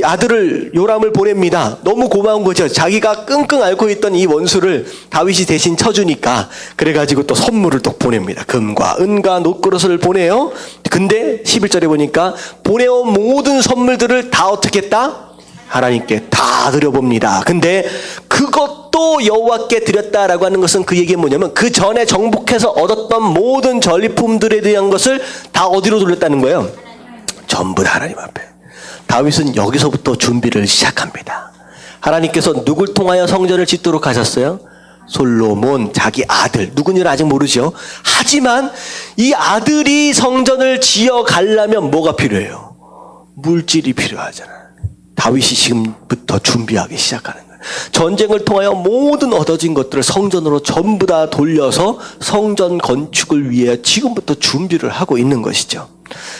Speaker 1: 아들을 요람을 보냅니다. 너무 고마운 거죠. 자기가 끙끙 앓고 있던 이 원수를 다윗이 대신 쳐주니까. 그래가지고 또 선물을 또 보냅니다. 금과 은과 놋그릇을 보내요. 근데 11절에 보니까 보내온 모든 선물들을 다 어떻게 했다? 하나님께 다 드려봅니다. 근데 그것도 여호와께 드렸다라고 하는 것은 그 얘기는 뭐냐면 그 전에 정복해서 얻었던 모든 전리품들에 대한 것을 다 어디로 돌렸다는 거예요? 전부 다 하나님 앞에. 다윗은 여기서부터 준비를 시작합니다. 하나님께서 누굴 통하여 성전을 짓도록 하셨어요? 솔로몬, 자기 아들, 누군지는 아직 모르죠. 하지만 이 아들이 성전을 지어 가려면 뭐가 필요해요? 물질이 필요하잖아요. 다윗이 지금부터 준비하기 시작하는 거예요. 전쟁을 통하여 모든 얻어진 것들을 성전으로 전부 다 돌려서 성전 건축을 위해 지금부터 준비를 하고 있는 것이죠.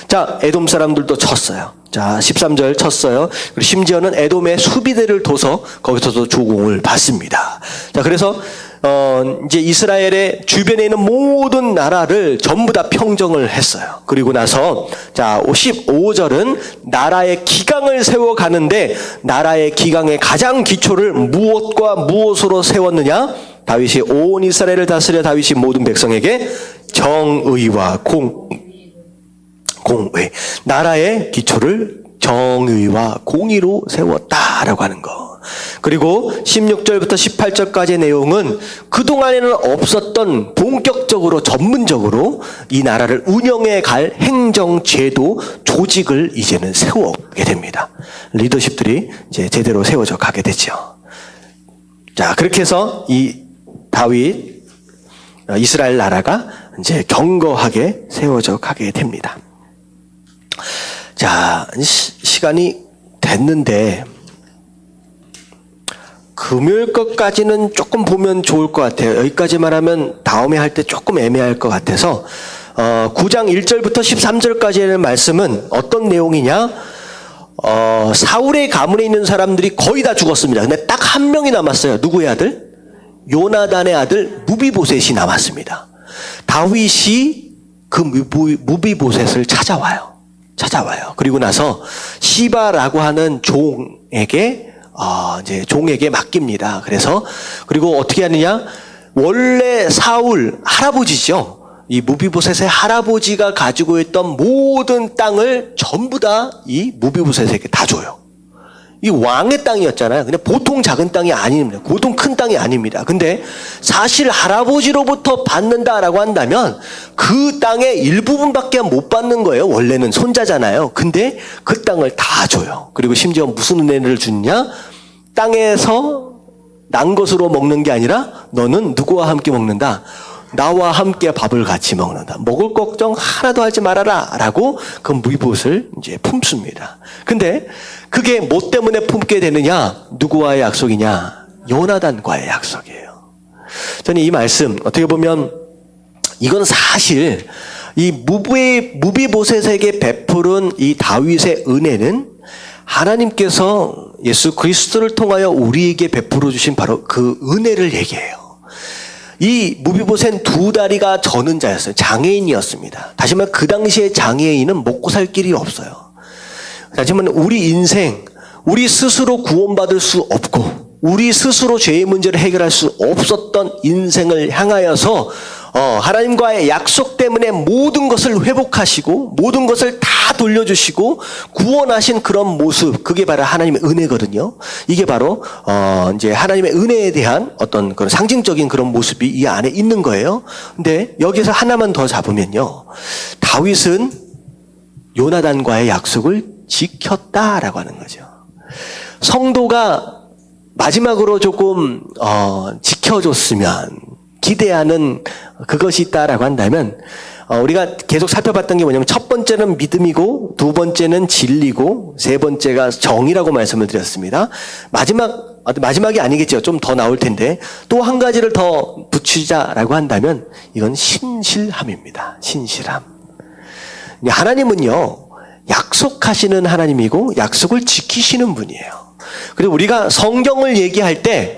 Speaker 1: 자, 에돔 사람들도 쳤어요. 자, 13절 쳤어요. 그리고 심지어는 에돔의 수비대를 둬서 거기서도 조공을 받습니다. 자, 그래서 이제 이스라엘의 주변에 있는 모든 나라를 전부 다 평정을 했어요. 그리고 나서 자, 15절은 나라의 기강을 세워가는데 나라의 기강의 가장 기초를 무엇과 무엇으로 세웠느냐? 다윗이 온 이스라엘을 다스려 다윗이 모든 백성에게 정의와 공의, 나라의 기초를 정의와 공의로 세웠다라고 하는 거. 그리고 16절부터 18절까지의 내용은 그동안에는 없었던 본격적으로 전문적으로 이 나라를 운영해 갈 행정제도 조직을 이제는 세우게 됩니다. 리더십들이 이제 제대로 세워져 가게 되죠. 자, 그렇게 해서 이 다윗 이스라엘 나라가 이제 견고하게 세워져 가게 됩니다. 자, 시간이 됐는데 금요일 것까지는 조금 보면 좋을 것 같아요. 여기까지만 하면 다음에 할 때 조금 애매할 것 같아서 9장 1절부터 13절까지의 말씀은 어떤 내용이냐? 사울의 가문에 있는 사람들이 거의 다 죽었습니다. 근데 딱 한 명이 남았어요. 누구의 아들? 요나단의 아들 무비보셋이 남았습니다. 다윗이 그 무비보셋을 찾아와요. 그리고 나서 시바라고 하는 종에게 종에게 맡깁니다. 그리고 어떻게 하느냐? 원래 사울 할아버지죠. 이 무비보셋의 할아버지가 가지고 있던 모든 땅을 전부 다 이 무비보셋에게 다 줘요. 이 왕의 땅이었잖아요. 그냥 보통 작은 땅이 아닙니다. 보통 큰 땅이 아닙니다. 근데 사실 할아버지로부터 받는다라고 한다면 그 땅의 일부분밖에 못 받는 거예요. 원래는 손자잖아요. 근데 그 땅을 다 줘요. 그리고 심지어 무슨 은혜를 주느냐? 땅에서 난 것으로 먹는 게 아니라 너는 누구와 함께 먹는다? 나와 함께 밥을 같이 먹는다. 먹을 걱정 하나도 하지 말아라. 라고 그 무비봇을 이제 품습니다. 근데 그게 뭐 때문에 품게 되느냐? 누구와의 약속이냐? 요나단과의 약속이에요. 저는 이 말씀 어떻게 보면 이건 사실 이 무비보셋에게 베푸른 이 다윗의 은혜는 하나님께서 예수 그리스도를 통하여 우리에게 베풀어 주신 바로 그 은혜를 얘기해요. 이 무비보셋은 두 다리가 저는 자였어요. 장애인이었습니다. 다시 말해 그 당시에 장애인은 먹고 살 길이 없어요. 하지만 우리 인생, 우리 스스로 구원받을 수 없고 우리 스스로 죄의 문제를 해결할 수 없었던 인생을 향하여서 하나님과의 약속 때문에 모든 것을 회복하시고 모든 것을 다 돌려주시고 구원하신 그런 모습, 그게 바로 하나님의 은혜거든요. 이게 바로 이제 하나님의 은혜에 대한 어떤 그런 상징적인 그런 모습이 이 안에 있는 거예요. 근데 여기서 하나만 더 잡으면요, 다윗은 요나단과의 약속을 지켰다라고 하는 거죠. 성도가 마지막으로 조금 지켜줬으면 기대하는 그것이 있다라고 한다면 우리가 계속 살펴봤던 게 뭐냐면 첫 번째는 믿음이고 두 번째는 진리고 세 번째가 정의라고 말씀을 드렸습니다. 마지막이 아니겠죠. 좀 더 나올 텐데 또 한 가지를 더 붙이자라고 한다면 이건 신실함입니다. 신실함. 하나님은요, 약속하시는 하나님이고 약속을 지키시는 분이에요. 그리고 우리가 성경을 얘기할 때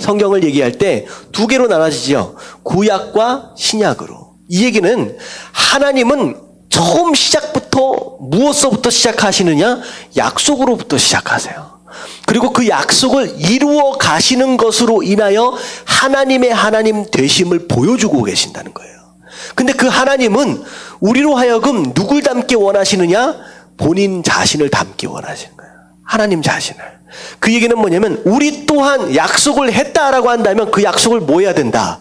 Speaker 1: 두 개로 나눠지죠. 구약과 신약으로. 이 얘기는 하나님은 처음 시작부터 무엇서부터 시작하시느냐? 약속으로부터 시작하세요. 그리고 그 약속을 이루어 가시는 것으로 인하여 하나님의 하나님 되심을 보여주고 계신다는 거예요. 근데 그 하나님은 우리로 하여금 누굴 닮게 원하시느냐? 본인 자신을 닮게 원하시는 거예요. 하나님 자신을. 그 얘기는 뭐냐면 우리 또한 약속을 했다라고 한다면 그 약속을 뭐 해야 된다?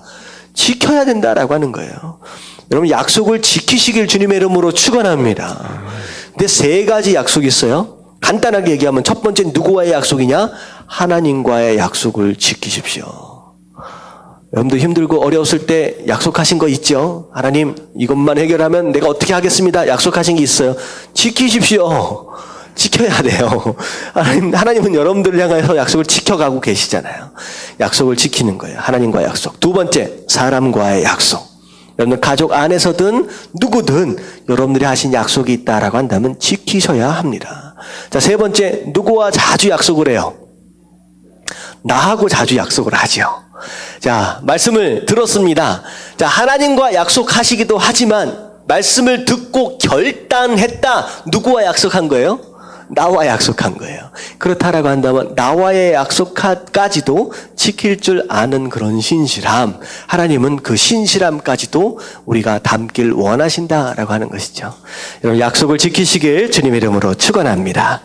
Speaker 1: 지켜야 된다라고 하는 거예요. 여러분, 약속을 지키시길 주님의 이름으로 축원합니다. 근데 세 가지 약속이 있어요. 간단하게 얘기하면 첫 번째 누구와의 약속이냐? 하나님과의 약속을 지키십시오. 여러분도 힘들고 어려웠을 때 약속하신 거 있죠? 하나님, 이것만 해결하면 내가 어떻게 하겠습니다. 약속하신 게 있어요. 지키십시오. 지켜야 돼요. 하나님은 여러분들을 향해서 약속을 지켜가고 계시잖아요. 약속을 지키는 거예요. 하나님과의 약속. 두 번째, 사람과의 약속. 여러분들 가족 안에서든 누구든 여러분들이 하신 약속이 있다라고 한다면 지키셔야 합니다. 자, 세 번째, 누구와 자주 약속을 해요? 나하고 자주 약속을 하죠. 자, 말씀을 들었습니다. 자, 하나님과 약속하시기도 하지만 말씀을 듣고 결단했다. 누구와 약속한 거예요? 나와 약속한 거예요. 그렇다라고 한다면 나와의 약속까지도 지킬 줄 아는 그런 신실함, 하나님은 그 신실함까지도 우리가 담길 원하신다라고 하는 것이죠. 여러분, 약속을 지키시길 주님의 이름으로 축원합니다.